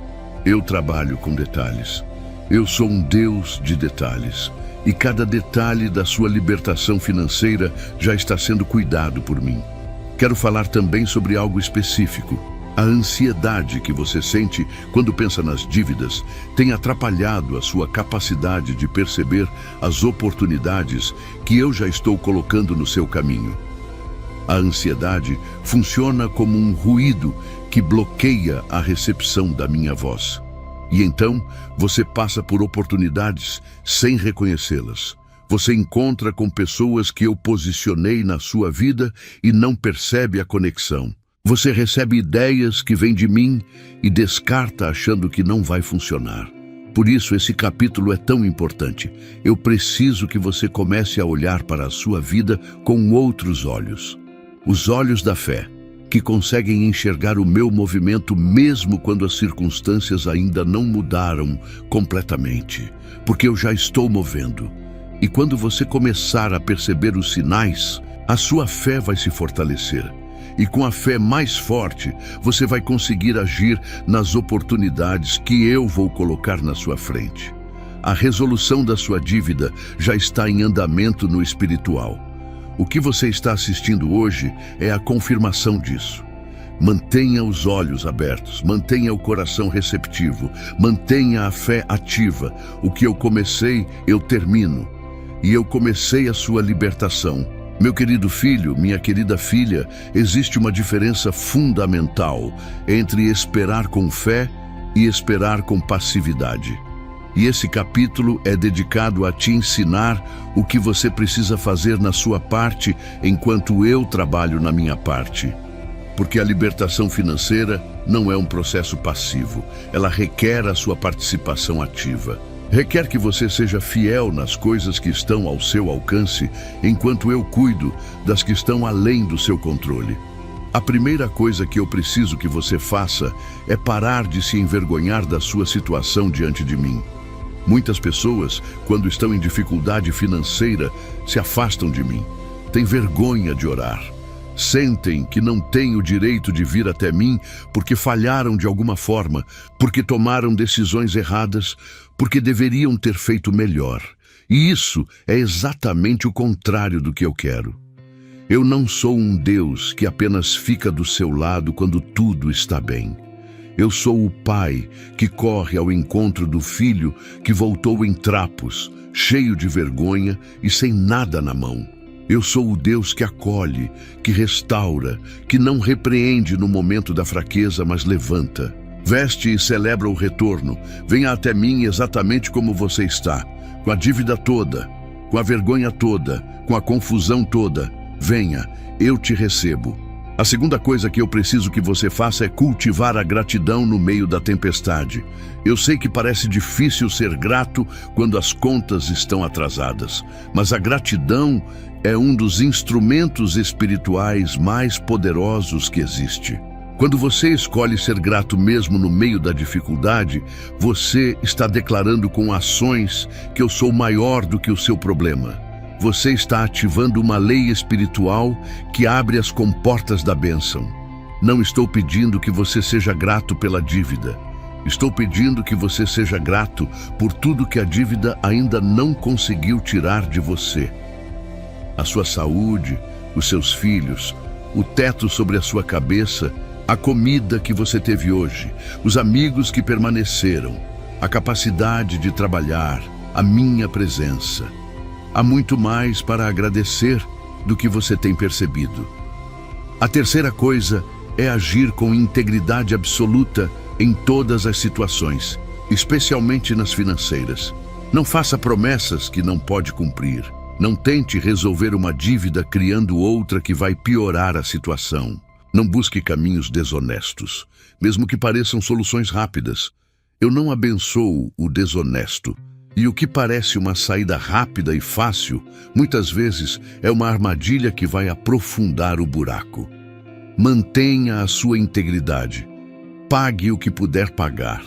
Eu trabalho com detalhes. Eu sou um Deus de detalhes. E cada detalhe da sua libertação financeira já está sendo cuidado por mim. Quero falar também sobre algo específico. A ansiedade que você sente quando pensa nas dívidas tem atrapalhado a sua capacidade de perceber as oportunidades que eu já estou colocando no seu caminho. A ansiedade funciona como um ruído que bloqueia a recepção da minha voz. E então, você passa por oportunidades sem reconhecê-las. Você encontra com pessoas que eu posicionei na sua vida e não percebe a conexão. Você recebe ideias que vêm de mim e descarta achando que não vai funcionar. Por isso, esse capítulo é tão importante. Eu preciso que você comece a olhar para a sua vida com outros olhos. Os olhos da fé, que conseguem enxergar o meu movimento mesmo quando as circunstâncias ainda não mudaram completamente, porque eu já estou movendo. E quando você começar a perceber os sinais, a sua fé vai se fortalecer. E com a fé mais forte, você vai conseguir agir nas oportunidades que eu vou colocar na sua frente. A resolução da sua dívida já está em andamento no espiritual. O que você está assistindo hoje é a confirmação disso. Mantenha os olhos abertos, mantenha o coração receptivo, mantenha a fé ativa. O que eu comecei, eu termino. E eu comecei a sua libertação. Meu querido filho, minha querida filha, existe uma diferença fundamental entre esperar com fé e esperar com passividade. E esse capítulo é dedicado a te ensinar o que você precisa fazer na sua parte enquanto eu trabalho na minha parte. Porque a libertação financeira não é um processo passivo, ela requer a sua participação ativa. Requer que você seja fiel nas coisas que estão ao seu alcance, enquanto eu cuido das que estão além do seu controle. A primeira coisa que eu preciso que você faça é parar de se envergonhar da sua situação diante de mim. Muitas pessoas, quando estão em dificuldade financeira, se afastam de mim. Têm vergonha de orar. Sentem que não têm o direito de vir até mim porque falharam de alguma forma, porque tomaram decisões erradas, porque deveriam ter feito melhor. E isso é exatamente o contrário do que eu quero. Eu não sou um Deus que apenas fica do seu lado quando tudo está bem. Eu sou o pai que corre ao encontro do filho que voltou em trapos, cheio de vergonha e sem nada na mão. Eu sou o Deus que acolhe, que restaura, que não repreende no momento da fraqueza, mas levanta. Veste e celebra o retorno. Venha até mim exatamente como você está, com a dívida toda, com a vergonha toda, com a confusão toda. Venha, eu te recebo. A segunda coisa que eu preciso que você faça é cultivar a gratidão no meio da tempestade. Eu sei que parece difícil ser grato quando as contas estão atrasadas, mas a gratidão é um dos instrumentos espirituais mais poderosos que existe. Quando você escolhe ser grato mesmo no meio da dificuldade, você está declarando com ações que eu sou maior do que o seu problema. Você está ativando uma lei espiritual que abre as comportas da bênção. Não estou pedindo que você seja grato pela dívida. Estou pedindo que você seja grato por tudo que a dívida ainda não conseguiu tirar de você. A sua saúde, os seus filhos, o teto sobre a sua cabeça, a comida que você teve hoje, os amigos que permaneceram, a capacidade de trabalhar, a minha presença. Há muito mais para agradecer do que você tem percebido. A terceira coisa é agir com integridade absoluta em todas as situações, especialmente nas financeiras. Não faça promessas que não pode cumprir. Não tente resolver uma dívida criando outra que vai piorar a situação. Não busque caminhos desonestos, mesmo que pareçam soluções rápidas. Eu não abençoo o desonesto. E o que parece uma saída rápida e fácil, muitas vezes é uma armadilha que vai aprofundar o buraco. Mantenha a sua integridade. Pague o que puder pagar.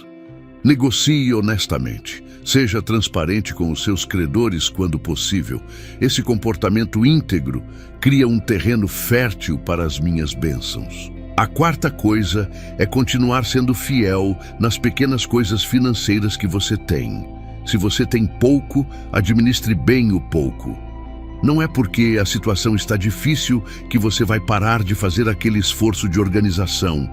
Negocie honestamente. Seja transparente com os seus credores quando possível. Esse comportamento íntegro cria um terreno fértil para as minhas bênçãos. A quarta coisa é continuar sendo fiel nas pequenas coisas financeiras que você tem. Se você tem pouco, administre bem o pouco. Não é porque a situação está difícil que você vai parar de fazer aquele esforço de organização,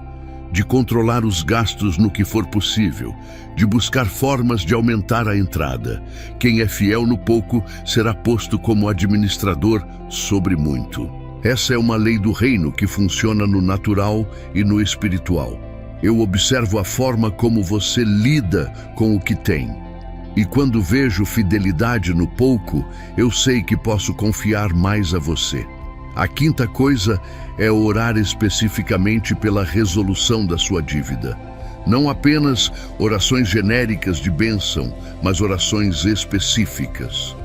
de controlar os gastos no que for possível, de buscar formas de aumentar a entrada. Quem é fiel no pouco será posto como administrador sobre muito. Essa é uma lei do reino que funciona no natural e no espiritual. Eu observo a forma como você lida com o que tem. E quando vejo fidelidade no pouco, eu sei que posso confiar mais a você. A quinta coisa é orar especificamente pela resolução da sua dívida. Não apenas orações genéricas de bênção, mas orações específicas.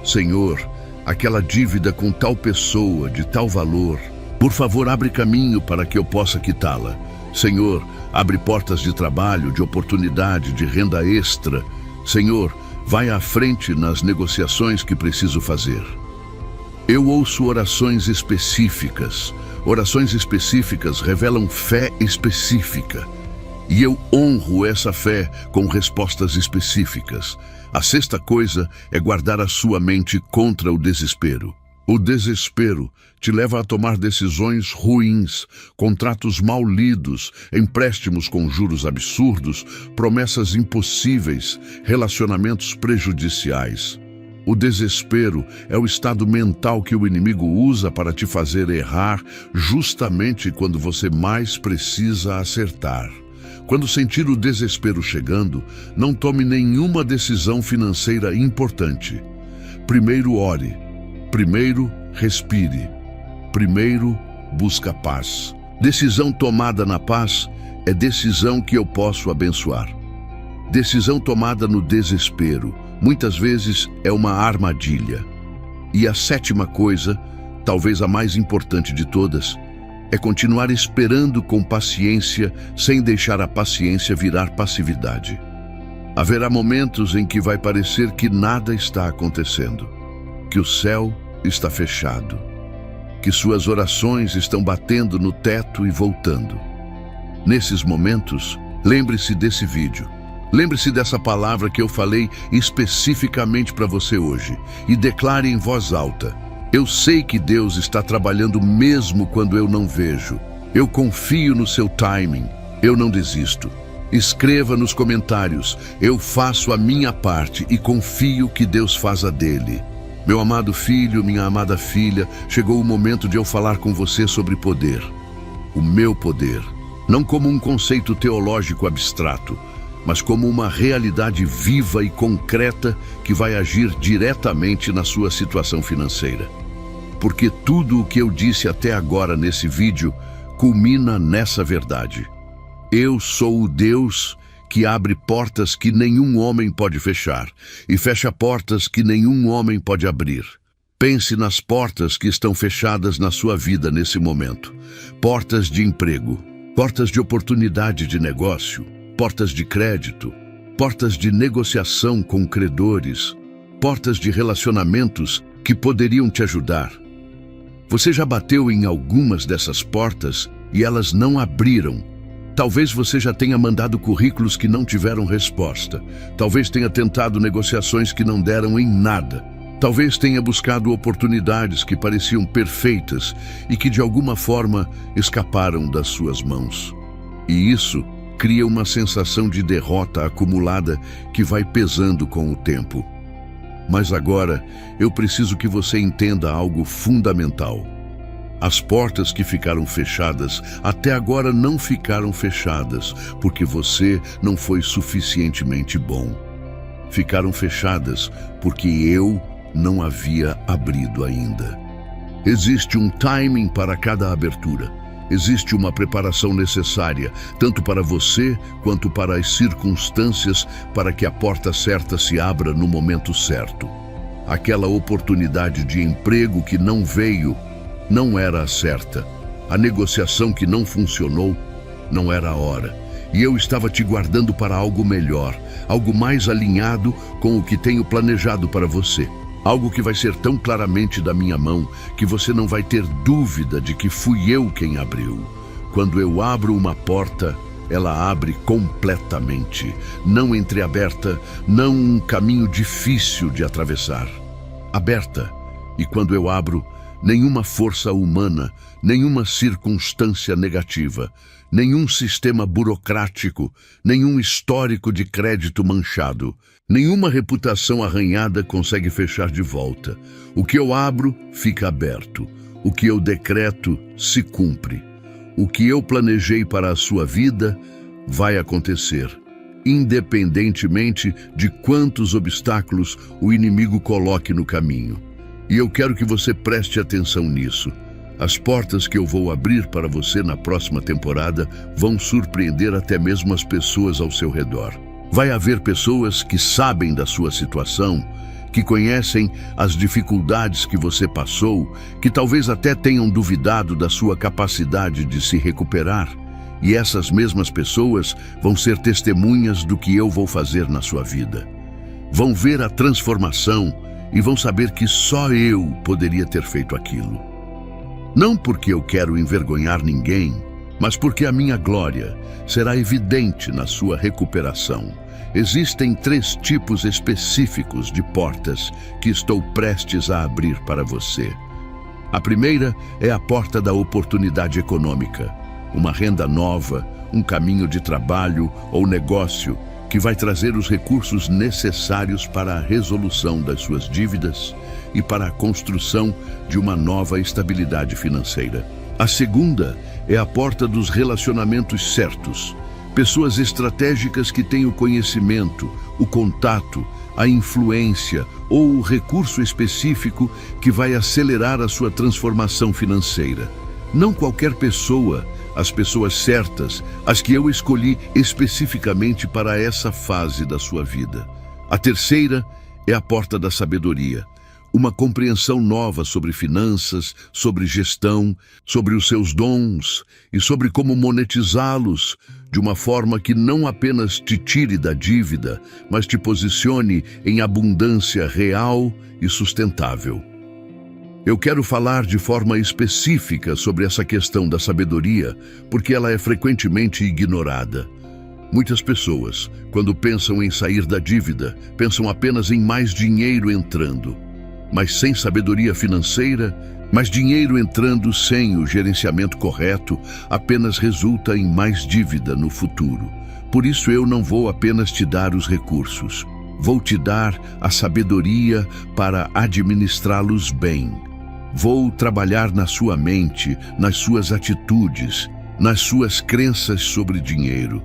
Senhor, aquela dívida com tal pessoa, de tal valor, por favor, abre caminho para que eu possa quitá-la. Senhor, abre portas de trabalho, de oportunidade, de renda extra. Senhor, vai à frente nas negociações que preciso fazer. Eu ouço orações específicas. Orações específicas revelam fé específica. E eu honro essa fé com respostas específicas. A sexta coisa é guardar a sua mente contra o desespero. O desespero te leva a tomar decisões ruins, contratos mal lidos, empréstimos com juros absurdos, promessas impossíveis, relacionamentos prejudiciais. O desespero é o estado mental que o inimigo usa para te fazer errar justamente quando você mais precisa acertar. Quando sentir o desespero chegando, não tome nenhuma decisão financeira importante. Primeiro ore. Primeiro respire. Primeiro busca paz. Decisão tomada na paz é decisão que eu posso abençoar. Decisão tomada no desespero, muitas vezes é uma armadilha. E a sétima coisa, talvez a mais importante de todas, é continuar esperando com paciência, sem deixar a paciência virar passividade. Haverá momentos em que vai parecer que nada está acontecendo, que o céu está fechado, que suas orações estão batendo no teto e voltando. Nesses momentos, lembre-se desse vídeo. Lembre-se dessa palavra que eu falei especificamente para você hoje e declare em voz alta: eu sei que Deus está trabalhando mesmo quando eu não vejo. Eu confio no seu timing. Eu não desisto. Escreva nos comentários: eu faço a minha parte e confio que Deus faz a dele. Meu amado filho, minha amada filha, chegou o momento de eu falar com você sobre poder. O meu poder. Não como um conceito teológico abstrato, mas como uma realidade viva e concreta que vai agir diretamente na sua situação financeira. Porque tudo o que eu disse até agora nesse vídeo culmina nessa verdade. Eu sou o Deus que abre portas que nenhum homem pode fechar e fecha portas que nenhum homem pode abrir. Pense nas portas que estão fechadas na sua vida nesse momento. Portas de emprego, portas de oportunidade de negócio, portas de crédito, portas de negociação com credores, portas de relacionamentos que poderiam te ajudar. Você já bateu em algumas dessas portas e elas não abriram. Talvez você já tenha mandado currículos que não tiveram resposta. Talvez tenha tentado negociações que não deram em nada. Talvez tenha buscado oportunidades que pareciam perfeitas e que de alguma forma escaparam das suas mãos. E isso cria uma sensação de derrota acumulada que vai pesando com o tempo. Mas agora, eu preciso que você entenda algo fundamental. As portas que ficaram fechadas, até agora não ficaram fechadas, porque você não foi suficientemente bom. Ficaram fechadas porque eu não havia abrido ainda. Existe um timing para cada abertura. Existe uma preparação necessária, tanto para você quanto para as circunstâncias, para que a porta certa se abra no momento certo. Aquela oportunidade de emprego que não veio, não era a certa. A negociação que não funcionou, não era a hora. E eu estava te guardando para algo melhor, algo mais alinhado com o que tenho planejado para você. Algo que vai ser tão claramente da minha mão que você não vai ter dúvida de que fui eu quem abriu. Quando eu abro uma porta, ela abre completamente, não entreaberta, não um caminho difícil de atravessar. Aberta, e quando eu abro, nenhuma força humana, nenhuma circunstância negativa, nenhum sistema burocrático, nenhum histórico de crédito manchado, nenhuma reputação arranhada consegue fechar de volta. O que eu abro, fica aberto. O que eu decreto, se cumpre. O que eu planejei para a sua vida, vai acontecer, independentemente de quantos obstáculos o inimigo coloque no caminho. E eu quero que você preste atenção nisso. As portas que eu vou abrir para você na próxima temporada vão surpreender até mesmo as pessoas ao seu redor. Vai haver pessoas que sabem da sua situação, que conhecem as dificuldades que você passou, que talvez até tenham duvidado da sua capacidade de se recuperar. E essas mesmas pessoas vão ser testemunhas do que eu vou fazer na sua vida. Vão ver a transformação e vão saber que só eu poderia ter feito aquilo. Não porque eu quero envergonhar ninguém, mas porque a minha glória será evidente na sua recuperação. Existem 3 tipos específicos de portas que estou prestes a abrir para você. A primeira é a porta da oportunidade econômica, uma renda nova, um caminho de trabalho ou negócio que vai trazer os recursos necessários para a resolução das suas dívidas e para a construção de uma nova estabilidade financeira. A segunda é a porta dos relacionamentos certos, pessoas estratégicas que têm o conhecimento, o contato, a influência ou o recurso específico que vai acelerar a sua transformação financeira. Não qualquer pessoa, as pessoas certas, as que eu escolhi especificamente para essa fase da sua vida. A terceira é a porta da sabedoria, uma compreensão nova sobre finanças, sobre gestão, sobre os seus dons e sobre como monetizá-los de uma forma que não apenas te tire da dívida, mas te posicione em abundância real e sustentável. Eu quero falar de forma específica sobre essa questão da sabedoria, porque ela é frequentemente ignorada. Muitas pessoas, quando pensam em sair da dívida, pensam apenas em mais dinheiro entrando. Mas sem sabedoria financeira, mais dinheiro entrando sem o gerenciamento correto, apenas resulta em mais dívida no futuro. Por isso eu não vou apenas te dar os recursos, vou te dar a sabedoria para administrá-los bem. Vou trabalhar na sua mente, nas suas atitudes, nas suas crenças sobre dinheiro,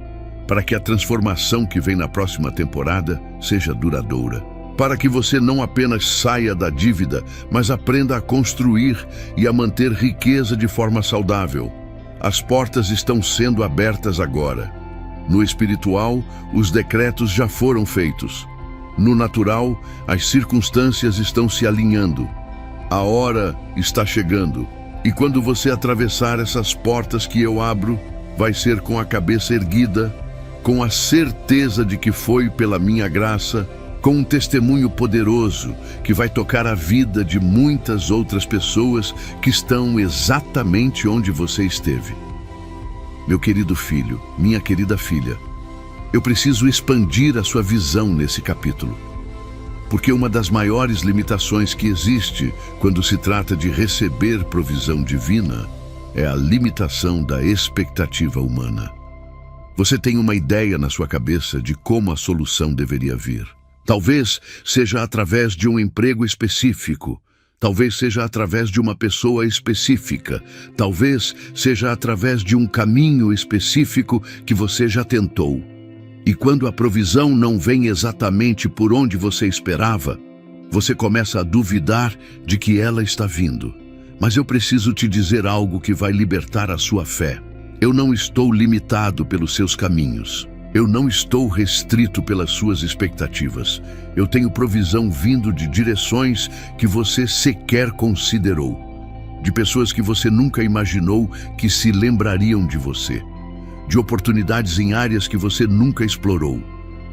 para que a transformação que vem na próxima temporada seja duradoura. Para que você não apenas saia da dívida, mas aprenda a construir e a manter riqueza de forma saudável. As portas estão sendo abertas agora. No espiritual, os decretos já foram feitos. No natural, as circunstâncias estão se alinhando. A hora está chegando. E quando você atravessar essas portas que eu abro, vai ser com a cabeça erguida, com a certeza de que foi pela minha graça, com um testemunho poderoso que vai tocar a vida de muitas outras pessoas que estão exatamente onde você esteve. Meu querido filho, minha querida filha, eu preciso expandir a sua visão nesse capítulo, porque uma das maiores limitações que existe quando se trata de receber provisão divina é a limitação da expectativa humana. Você tem uma ideia na sua cabeça de como a solução deveria vir. Talvez seja através de um emprego específico, talvez seja através de uma pessoa específica, talvez seja através de um caminho específico que você já tentou. E quando a provisão não vem exatamente por onde você esperava, você começa a duvidar de que ela está vindo. Mas eu preciso te dizer algo que vai libertar a sua fé. Eu não estou limitado pelos seus caminhos. Eu não estou restrito pelas suas expectativas. Eu tenho provisão vindo de direções que você sequer considerou, de pessoas que você nunca imaginou que se lembrariam de você, de oportunidades em áreas que você nunca explorou,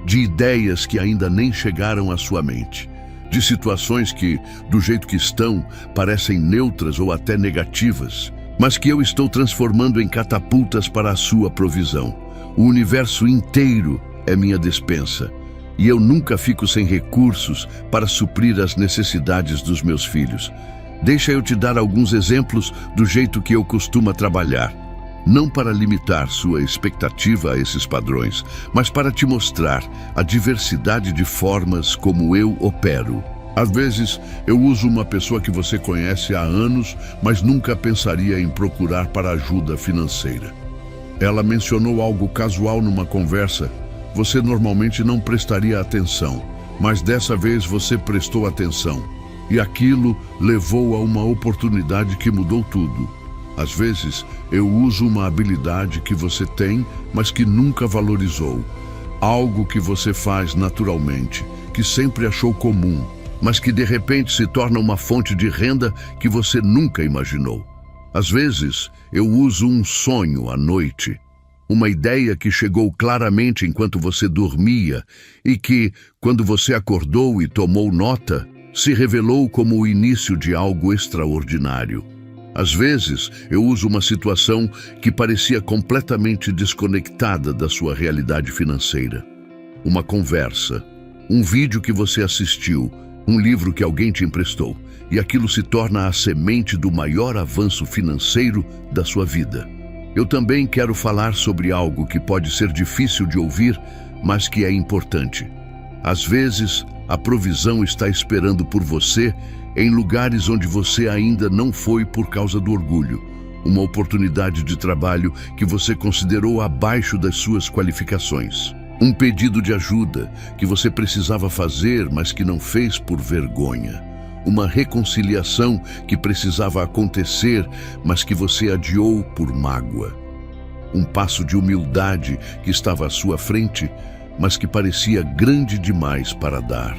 de ideias que ainda nem chegaram à sua mente, de situações que, do jeito que estão, parecem neutras ou até negativas, mas que eu estou transformando em catapultas para a sua provisão. O universo inteiro é minha despensa, e eu nunca fico sem recursos para suprir as necessidades dos meus filhos. Deixa eu te dar alguns exemplos do jeito que eu costumo trabalhar. Não para limitar sua expectativa a esses padrões, mas para te mostrar a diversidade de formas como eu opero. Às vezes, eu uso uma pessoa que você conhece há anos, mas nunca pensaria em procurar para ajuda financeira. Ela mencionou algo casual numa conversa. Você normalmente não prestaria atenção, mas dessa vez você prestou atenção. E aquilo levou a uma oportunidade que mudou tudo. Às vezes, eu uso uma habilidade que você tem, mas que nunca valorizou. Algo que você faz naturalmente, que sempre achou comum, mas que de repente se torna uma fonte de renda que você nunca imaginou. Às vezes, eu uso um sonho à noite, uma ideia que chegou claramente enquanto você dormia e que, quando você acordou e tomou nota, se revelou como o início de algo extraordinário. Às vezes, eu uso uma situação que parecia completamente desconectada da sua realidade financeira. Uma conversa, um vídeo que você assistiu, um livro que alguém te emprestou, e aquilo se torna a semente do maior avanço financeiro da sua vida. Eu também quero falar sobre algo que pode ser difícil de ouvir, mas que é importante. Às vezes, a provisão está esperando por você em lugares onde você ainda não foi por causa do orgulho. Uma oportunidade de trabalho que você considerou abaixo das suas qualificações. Um pedido de ajuda que você precisava fazer, mas que não fez por vergonha. Uma reconciliação que precisava acontecer, mas que você adiou por mágoa. Um passo de humildade que estava à sua frente, mas que parecia grande demais para dar.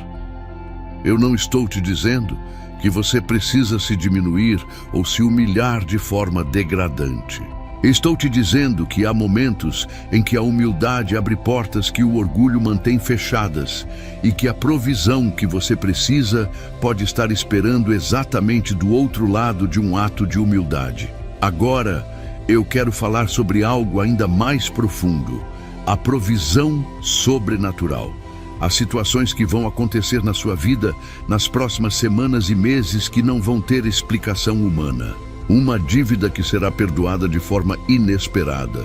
Eu não estou te dizendo que você precisa se diminuir ou se humilhar de forma degradante. Estou te dizendo que há momentos em que a humildade abre portas que o orgulho mantém fechadas e que a provisão que você precisa pode estar esperando exatamente do outro lado de um ato de humildade. Agora, eu quero falar sobre algo ainda mais profundo: a provisão sobrenatural. As situações que vão acontecer na sua vida nas próximas semanas e meses que não vão ter explicação humana. Uma dívida que será perdoada de forma inesperada.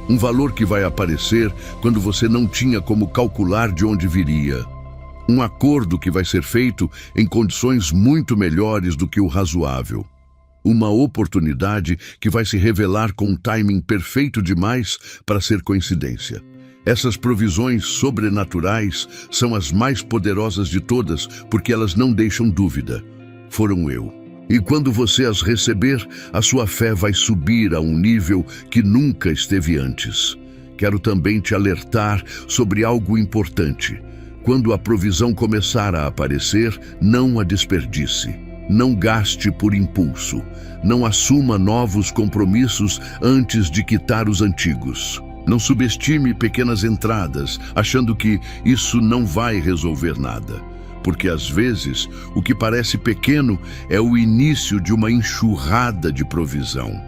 Um valor que vai aparecer quando você não tinha como calcular de onde viria. Um acordo que vai ser feito em condições muito melhores do que o razoável. Uma oportunidade que vai se revelar com um timing perfeito demais para ser coincidência. Essas provisões sobrenaturais são as mais poderosas de todas porque elas não deixam dúvida. Foram eu. E quando você as receber, a sua fé vai subir a um nível que nunca esteve antes. Quero também te alertar sobre algo importante. Quando a provisão começar a aparecer, não a desperdice. Não gaste por impulso. Não assuma novos compromissos antes de quitar os antigos. Não subestime pequenas entradas, achando que isso não vai resolver nada. Porque às vezes, o que parece pequeno é o início de uma enxurrada de provisão.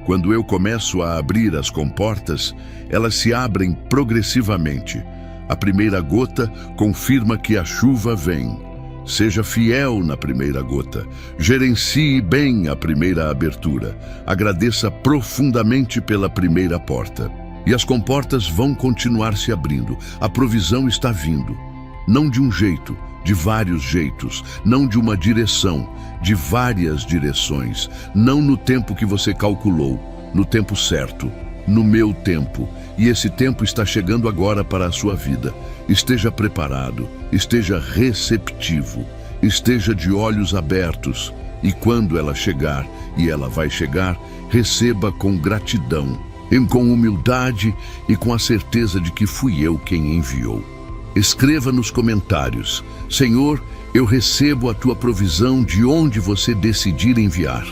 Quando eu começo a abrir as comportas, elas se abrem progressivamente. A primeira gota confirma que a chuva vem. Seja fiel na primeira gota. Gerencie bem a primeira abertura. Agradeça profundamente pela primeira porta. E as comportas vão continuar se abrindo. A provisão está vindo. Não de um jeito, de vários jeitos. Não de uma direção, de várias direções. Não no tempo que você calculou, no tempo certo, no meu tempo. E esse tempo está chegando agora para a sua vida. Esteja preparado, esteja receptivo, esteja de olhos abertos. E quando ela chegar, e ela vai chegar, receba com gratidão, com humildade e com a certeza de que fui eu quem enviou. Escreva nos comentários: Senhor, eu recebo a tua provisão de onde você decidir enviar.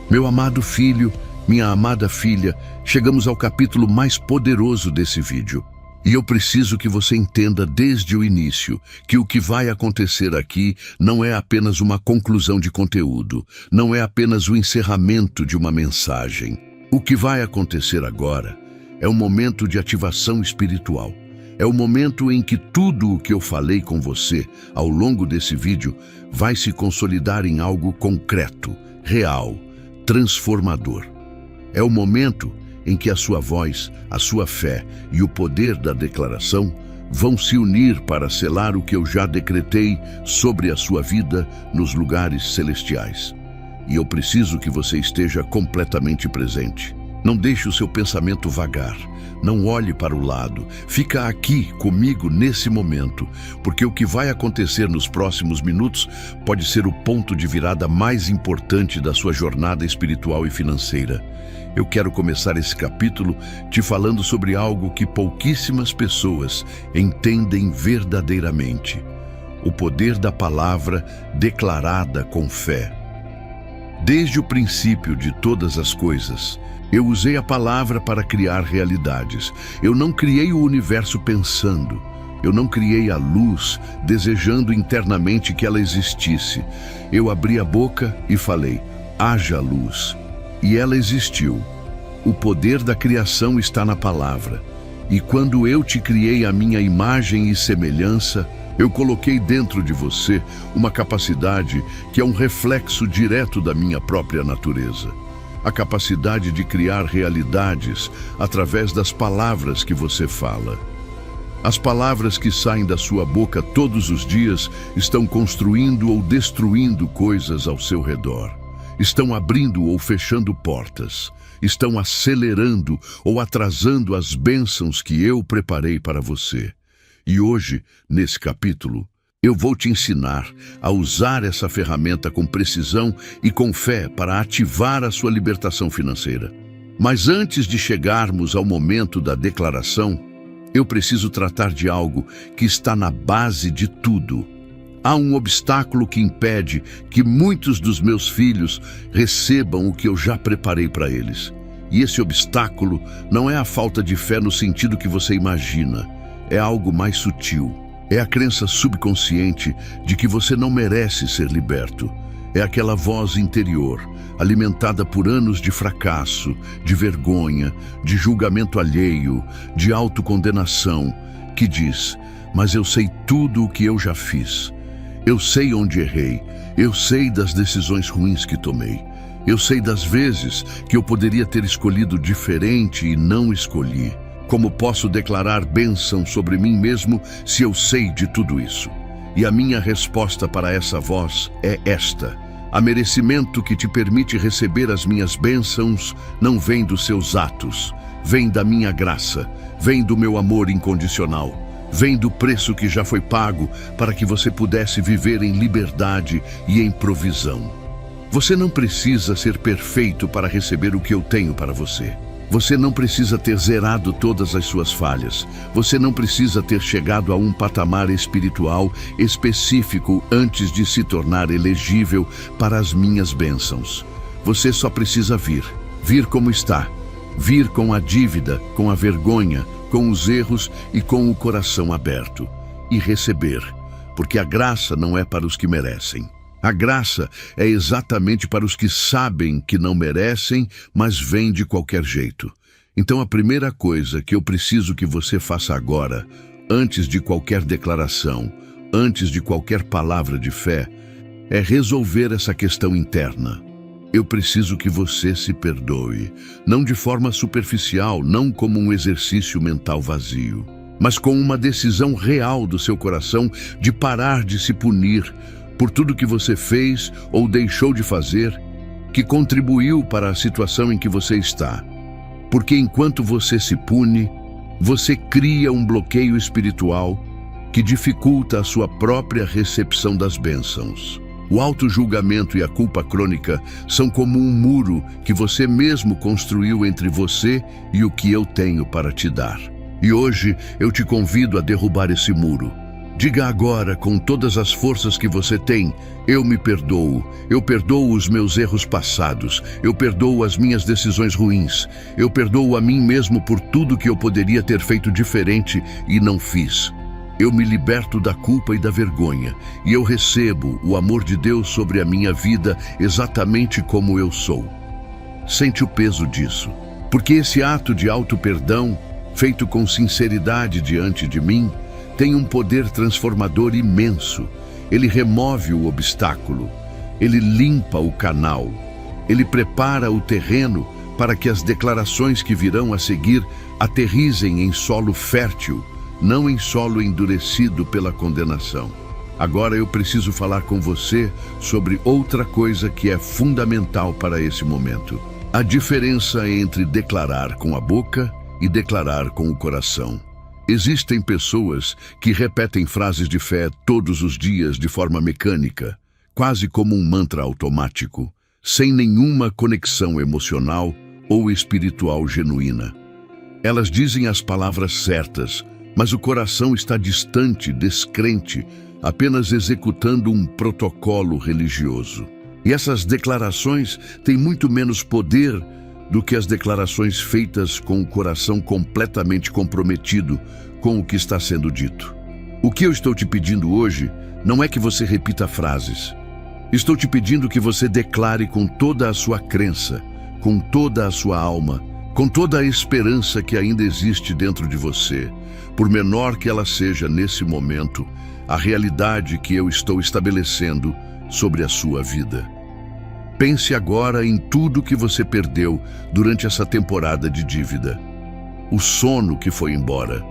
Meu amado filho, minha amada filha, chegamos ao capítulo mais poderoso desse vídeo. E eu preciso que você entenda desde o início que o que vai acontecer aqui não é apenas uma conclusão de conteúdo, não é apenas o encerramento de uma mensagem. O que vai acontecer agora é um momento de ativação espiritual. É o momento em que tudo o que eu falei com você ao longo desse vídeo vai se consolidar em algo concreto, real, transformador. É o momento em que a sua voz, a sua fé e o poder da declaração vão se unir para selar o que eu já decretei sobre a sua vida nos lugares celestiais. E eu preciso que você esteja completamente presente. Não deixe o seu pensamento vagar. Não olhe para o lado. Fica aqui comigo nesse momento, porque o que vai acontecer nos próximos minutos pode ser o ponto de virada mais importante da sua jornada espiritual e financeira. Eu quero começar esse capítulo te falando sobre algo que pouquíssimas pessoas entendem verdadeiramente: o poder da palavra declarada com fé. Desde o princípio de todas as coisas, eu usei a palavra para criar realidades. Eu não criei o universo pensando. Eu não criei a luz desejando internamente que ela existisse. Eu abri a boca e falei: haja luz. e ela existiu. O poder da criação está na palavra. E quando eu te criei à minha imagem e semelhança, eu coloquei dentro de você uma capacidade que é um reflexo direto da minha própria natureza. A capacidade de criar realidades através das palavras que você fala. As palavras que saem da sua boca todos os dias estão construindo ou destruindo coisas ao seu redor. Estão abrindo ou fechando portas. Estão acelerando ou atrasando as bênçãos que eu preparei para você. E hoje, nesse capítulo, eu vou te ensinar a usar essa ferramenta com precisão e com fé para ativar a sua libertação financeira. Mas antes de chegarmos ao momento da declaração, eu preciso tratar de algo que está na base de tudo. Há um obstáculo que impede que muitos dos meus filhos recebam o que eu já preparei para eles. E esse obstáculo não é a falta de fé no sentido que você imagina. É algo mais sutil. É a crença subconsciente de que você não merece ser liberto. É aquela voz interior, alimentada por anos de fracasso, de vergonha, de julgamento alheio, de autocondenação, que diz: mas eu sei tudo o que eu já fiz. Eu sei onde errei. Eu sei das decisões ruins que tomei. Eu sei das vezes que eu poderia ter escolhido diferente e não escolhi. Como posso declarar bênção sobre mim mesmo se eu sei de tudo isso? E a minha resposta para essa voz é esta: a merecimento que te permite receber as minhas bênçãos não vem dos seus atos, vem da minha graça, vem do meu amor incondicional. Vem do preço que já foi pago para que você pudesse viver em liberdade e em provisão. Você não precisa ser perfeito para receber o que eu tenho para você. Você não precisa ter zerado todas as suas falhas. Você não precisa ter chegado a um patamar espiritual específico antes de se tornar elegível para as minhas bênçãos. Você só precisa vir. Vir como está. Vir com a dívida, com a vergonha, com os erros e com o coração aberto. E receber, porque a graça não é para os que merecem. A graça é exatamente para os que sabem que não merecem, mas vêm de qualquer jeito. Então a primeira coisa que eu preciso que você faça agora, antes de qualquer declaração, antes de qualquer palavra de fé, é resolver essa questão interna. Eu preciso que você se perdoe, não de forma superficial, não como um exercício mental vazio, mas com uma decisão real do seu coração de parar de se punir por tudo que você fez ou deixou de fazer, que contribuiu para a situação em que você está. Porque enquanto você se pune, você cria um bloqueio espiritual que dificulta a sua própria recepção das bênçãos. O auto-julgamento e a culpa crônica são como um muro que você mesmo construiu entre você e o que eu tenho para te dar. E hoje eu te convido a derrubar esse muro. Diga agora, com todas as forças que você tem: eu me perdoo. Eu perdoo os meus erros passados. Eu perdoo as minhas decisões ruins. Eu perdoo a mim mesmo por tudo que eu poderia ter feito diferente e não fiz. Eu me liberto da culpa e da vergonha, e eu recebo o amor de Deus sobre a minha vida exatamente como eu sou. Sente o peso disso, porque esse ato de auto-perdão, feito com sinceridade diante de mim, tem um poder transformador imenso. Ele remove o obstáculo, ele limpa o canal, ele prepara o terreno para que as declarações que virão a seguir aterrizem em solo fértil, não em solo endurecido pela condenação. Agora eu preciso falar com você sobre outra coisa que é fundamental para esse momento. A diferença entre declarar com a boca e declarar com o coração. Existem pessoas que repetem frases de fé todos os dias de forma mecânica, quase como um mantra automático, sem nenhuma conexão emocional ou espiritual genuína. Elas dizem as palavras certas, mas o coração está distante, descrente, apenas executando um protocolo religioso. E essas declarações têm muito menos poder do que as declarações feitas com o coração completamente comprometido com o que está sendo dito. O que eu estou te pedindo hoje não é que você repita frases. Estou te pedindo que você declare com toda a sua crença, com toda a sua alma, com toda a esperança que ainda existe dentro de você, por menor que ela seja nesse momento, a realidade que eu estou estabelecendo sobre a sua vida. Pense agora em tudo que você perdeu durante essa temporada de dívida. O sono que foi embora,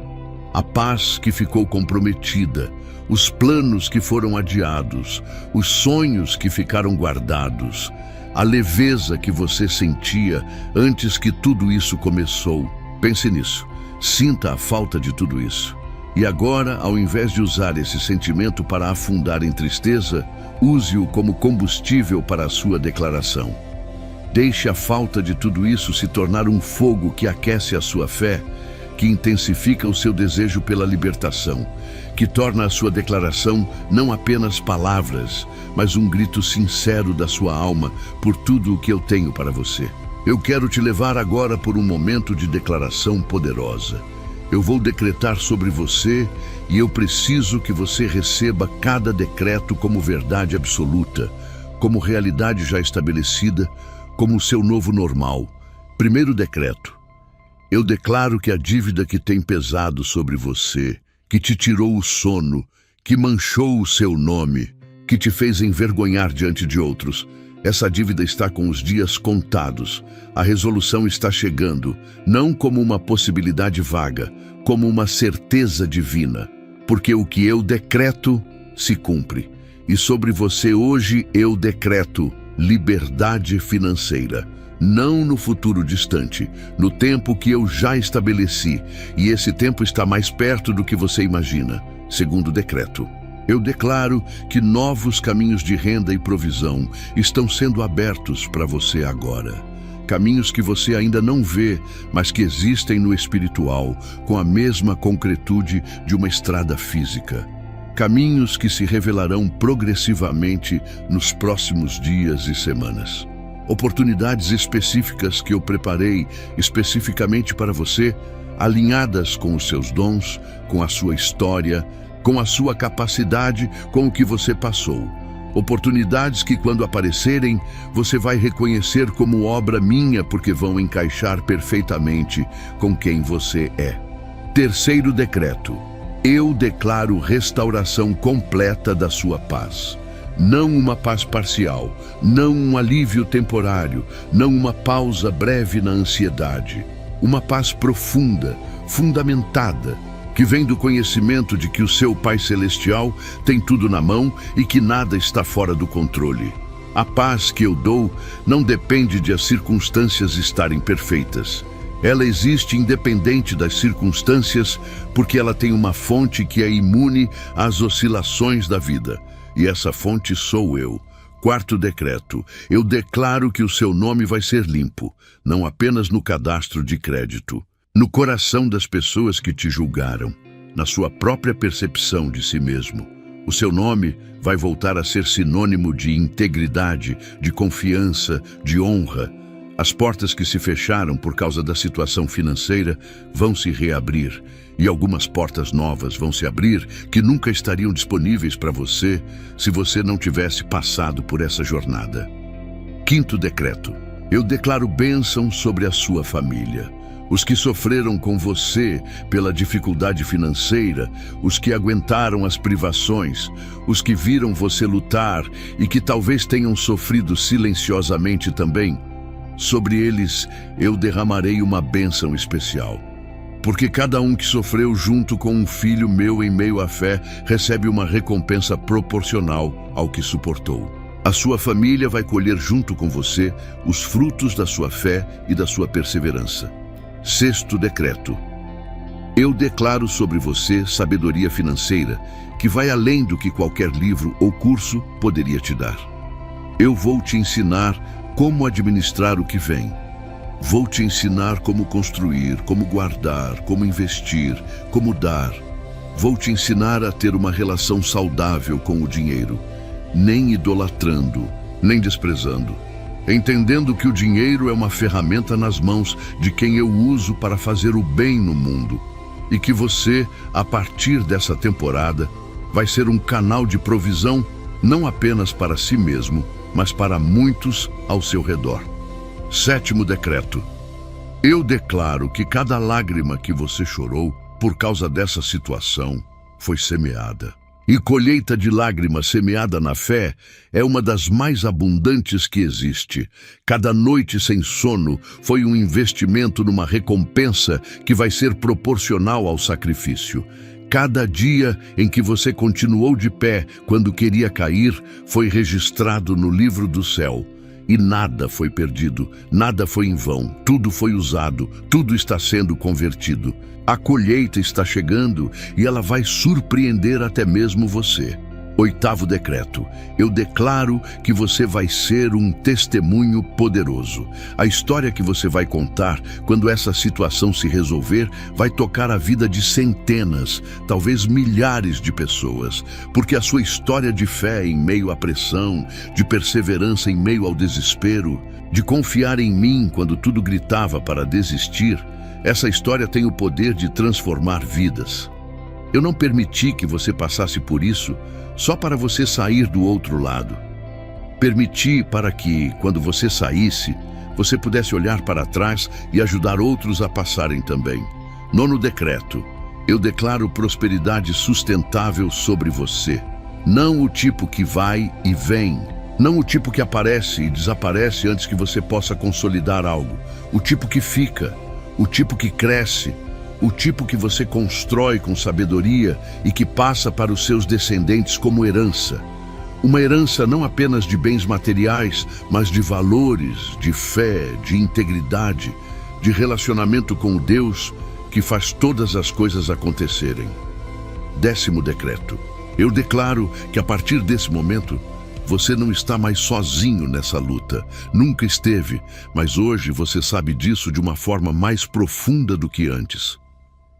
a paz que ficou comprometida, os planos que foram adiados, os sonhos que ficaram guardados, a leveza que você sentia antes que tudo isso começou. Pense nisso, sinta a falta de tudo isso. E agora, ao invés de usar esse sentimento para afundar em tristeza, use-o como combustível para a sua declaração. Deixe a falta de tudo isso se tornar um fogo que aquece a sua fé, que intensifica o seu desejo pela libertação, que torna a sua declaração não apenas palavras, mas um grito sincero da sua alma por tudo o que eu tenho para você. Eu quero te levar agora por um momento de declaração poderosa. Eu vou decretar sobre você e eu preciso que você receba cada decreto como verdade absoluta, como realidade já estabelecida, como o seu novo normal. Primeiro decreto. Eu declaro que a dívida que tem pesado sobre você, que te tirou o sono, que manchou o seu nome, que te fez envergonhar diante de outros, essa dívida está com os dias contados. A resolução está chegando, não como uma possibilidade vaga, como uma certeza divina. Porque o que eu decreto se cumpre. E sobre você hoje eu decreto liberdade financeira. Não no futuro distante, no tempo que eu já estabeleci. E esse tempo está mais perto do que você imagina. Segundo decreto. Eu declaro que novos caminhos de renda e provisão estão sendo abertos para você agora. Caminhos que você ainda não vê, mas que existem no espiritual, com a mesma concretude de uma estrada física. Caminhos que se revelarão progressivamente nos próximos dias e semanas. Oportunidades específicas que eu preparei especificamente para você, alinhadas com os seus dons, com a sua história, com a sua capacidade, com o que você passou. Oportunidades que, quando aparecerem, você vai reconhecer como obra minha, porque vão encaixar perfeitamente com quem você é. Terceiro decreto. Eu declaro restauração completa da sua paz. Não uma paz parcial, não um alívio temporário, não uma pausa breve na ansiedade. Uma paz profunda, fundamentada, que vem do conhecimento de que o seu Pai Celestial tem tudo na mão e que nada está fora do controle. A paz que eu dou não depende de as circunstâncias estarem perfeitas. Ela existe independente das circunstâncias porque ela tem uma fonte que é imune às oscilações da vida. E essa fonte sou eu. Quarto decreto. Eu declaro que o seu nome vai ser limpo, não apenas no cadastro de crédito, no coração das pessoas que te julgaram, na sua própria percepção de si mesmo. O seu nome vai voltar a ser sinônimo de integridade, de confiança, de honra. As portas que se fecharam por causa da situação financeira vão se reabrir e algumas portas novas vão se abrir que nunca estariam disponíveis para você se você não tivesse passado por essa jornada. Quinto decreto. Eu declaro bênção sobre a sua família. Os que sofreram com você pela dificuldade financeira, os que aguentaram as privações, os que viram você lutar e que talvez tenham sofrido silenciosamente também, sobre eles eu derramarei uma bênção especial. Porque cada um que sofreu junto com um filho meu em meio à fé recebe uma recompensa proporcional ao que suportou. A sua família vai colher junto com você os frutos da sua fé e da sua perseverança. Sexto decreto. Eu declaro sobre você sabedoria financeira, que vai além do que qualquer livro ou curso poderia te dar. Eu vou te ensinar como administrar o que vem. Vou te ensinar como construir, como guardar, como investir, como dar. Vou te ensinar a ter uma relação saudável com o dinheiro, nem idolatrando, nem desprezando. Entendendo que o dinheiro é uma ferramenta nas mãos de quem eu uso para fazer o bem no mundo e que você, a partir dessa temporada, vai ser um canal de provisão não apenas para si mesmo, mas para muitos ao seu redor. Sétimo decreto. Eu declaro que cada lágrima que você chorou por causa dessa situação foi semeada. E colheita de lágrimas semeada na fé é uma das mais abundantes que existe. Cada noite sem sono foi um investimento numa recompensa que vai ser proporcional ao sacrifício. Cada dia em que você continuou de pé quando queria cair foi registrado no livro do céu. E nada foi perdido, nada foi em vão, tudo foi usado, tudo está sendo convertido. A colheita está chegando e ela vai surpreender até mesmo você. Oitavo decreto. Eu declaro que você vai ser um testemunho poderoso. A história que você vai contar quando essa situação se resolver vai tocar a vida de centenas, talvez milhares de pessoas, porque a sua história de fé em meio à pressão, de perseverança em meio ao desespero, de confiar em mim quando tudo gritava para desistir, essa história tem o poder de transformar vidas. Eu não permiti que você passasse por isso só para você sair do outro lado. Permiti para que, quando você saísse, você pudesse olhar para trás e ajudar outros a passarem também. Nono decreto. Eu declaro prosperidade sustentável sobre você. Não o tipo que vai e vem. Não o tipo que aparece e desaparece antes que você possa consolidar algo. O tipo que fica. O tipo que cresce. O tipo que você constrói com sabedoria e que passa para os seus descendentes como herança. Uma herança não apenas de bens materiais, mas de valores, de fé, de integridade, de relacionamento com o Deus que faz todas as coisas acontecerem. Décimo decreto. Eu declaro que a partir desse momento, você não está mais sozinho nessa luta. Nunca esteve, mas hoje você sabe disso de uma forma mais profunda do que antes.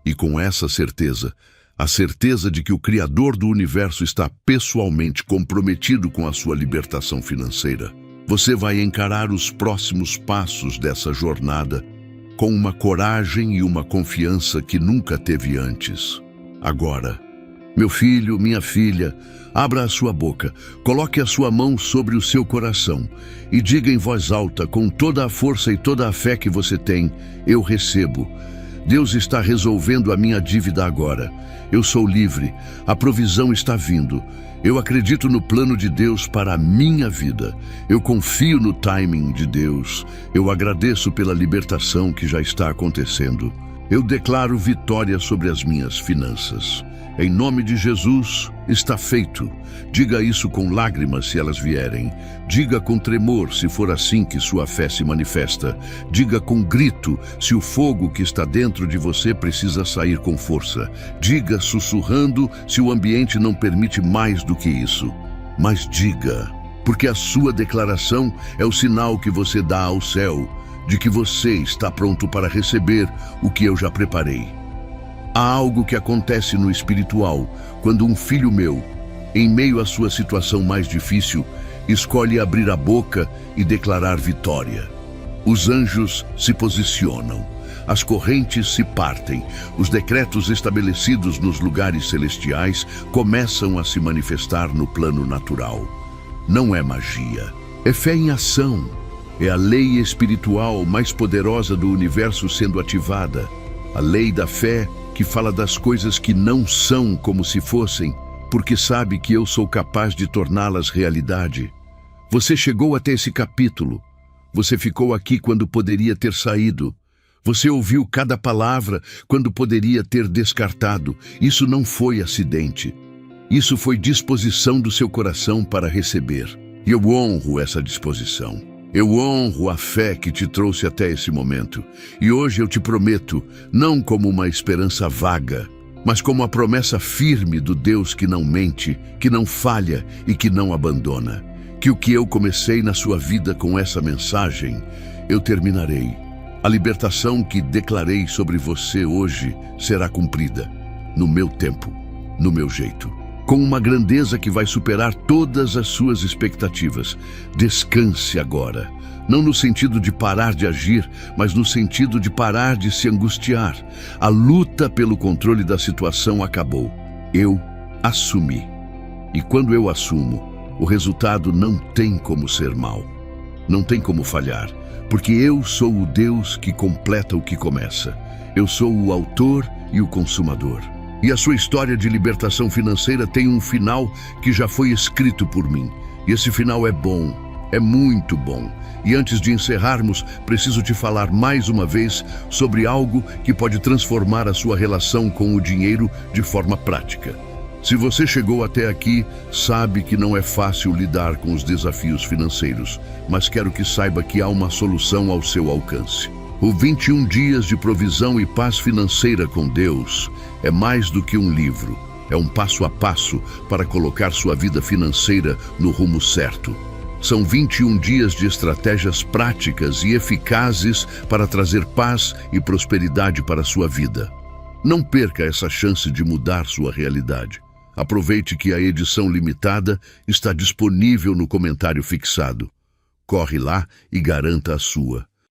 E com essa certeza, a certeza de que o Criador do Universo está pessoalmente comprometido com a sua libertação financeira, você vai encarar os próximos passos dessa jornada com uma coragem e uma confiança que nunca teve antes. Agora, meu filho, minha filha, abra a sua boca, coloque a sua mão sobre o seu coração e diga em voz alta, com toda a força e toda a fé que você tem: eu recebo. Deus está resolvendo a minha dívida agora. Eu sou livre. A provisão está vindo. Eu acredito no plano de Deus para a minha vida. Eu confio no timing de Deus. Eu agradeço pela libertação que já está acontecendo. Eu declaro vitória sobre as minhas finanças. Em nome de Jesus, está feito. Diga isso com lágrimas se elas vierem. Diga com tremor se for assim que sua fé se manifesta. Diga com grito se o fogo que está dentro de você precisa sair com força. Diga sussurrando se o ambiente não permite mais do que isso. Mas diga, porque a sua declaração é o sinal que você dá ao céu de que você está pronto para receber o que eu já preparei. Há algo que acontece no espiritual quando um filho meu, em meio à sua situação mais difícil, escolhe abrir a boca e declarar vitória. Os anjos se posicionam, as correntes se partem, os decretos estabelecidos nos lugares celestiais começam a se manifestar no plano natural. Não é magia, é fé em ação. É a lei espiritual mais poderosa do universo sendo ativada. A lei da fé que fala das coisas que não são como se fossem, porque sabe que eu sou capaz de torná-las realidade. Você chegou até esse capítulo. Você ficou aqui quando poderia ter saído. Você ouviu cada palavra quando poderia ter descartado. Isso não foi acidente. Isso foi disposição do seu coração para receber. E eu honro essa disposição. Eu honro a fé que te trouxe até esse momento. E hoje eu te prometo, não como uma esperança vaga, mas como a promessa firme do Deus que não mente, que não falha e que não abandona, que o que eu comecei na sua vida com essa mensagem, eu terminarei. A libertação que declarei sobre você hoje será cumprida, no meu tempo, no meu jeito, com uma grandeza que vai superar todas as suas expectativas. Descanse agora, não no sentido de parar de agir, mas no sentido de parar de se angustiar. A luta pelo controle da situação acabou. Eu assumi. E quando eu assumo, o resultado não tem como ser mau. Não tem como falhar, porque eu sou o Deus que completa o que começa. Eu sou o autor e o consumador. E a sua história de libertação financeira tem um final que já foi escrito por mim. E esse final é bom, é muito bom. E antes de encerrarmos, preciso te falar mais uma vez sobre algo que pode transformar a sua relação com o dinheiro de forma prática. Se você chegou até aqui, sabe que não é fácil lidar com os desafios financeiros, mas quero que saiba que há uma solução ao seu alcance. O 21 Dias de Provisão e Paz Financeira com Deus é mais do que um livro. É um passo a passo para colocar sua vida financeira no rumo certo. São 21 dias de estratégias práticas e eficazes para trazer paz e prosperidade para a sua vida. Não perca essa chance de mudar sua realidade. Aproveite que a edição limitada está disponível no comentário fixado. Corre lá e garanta a sua.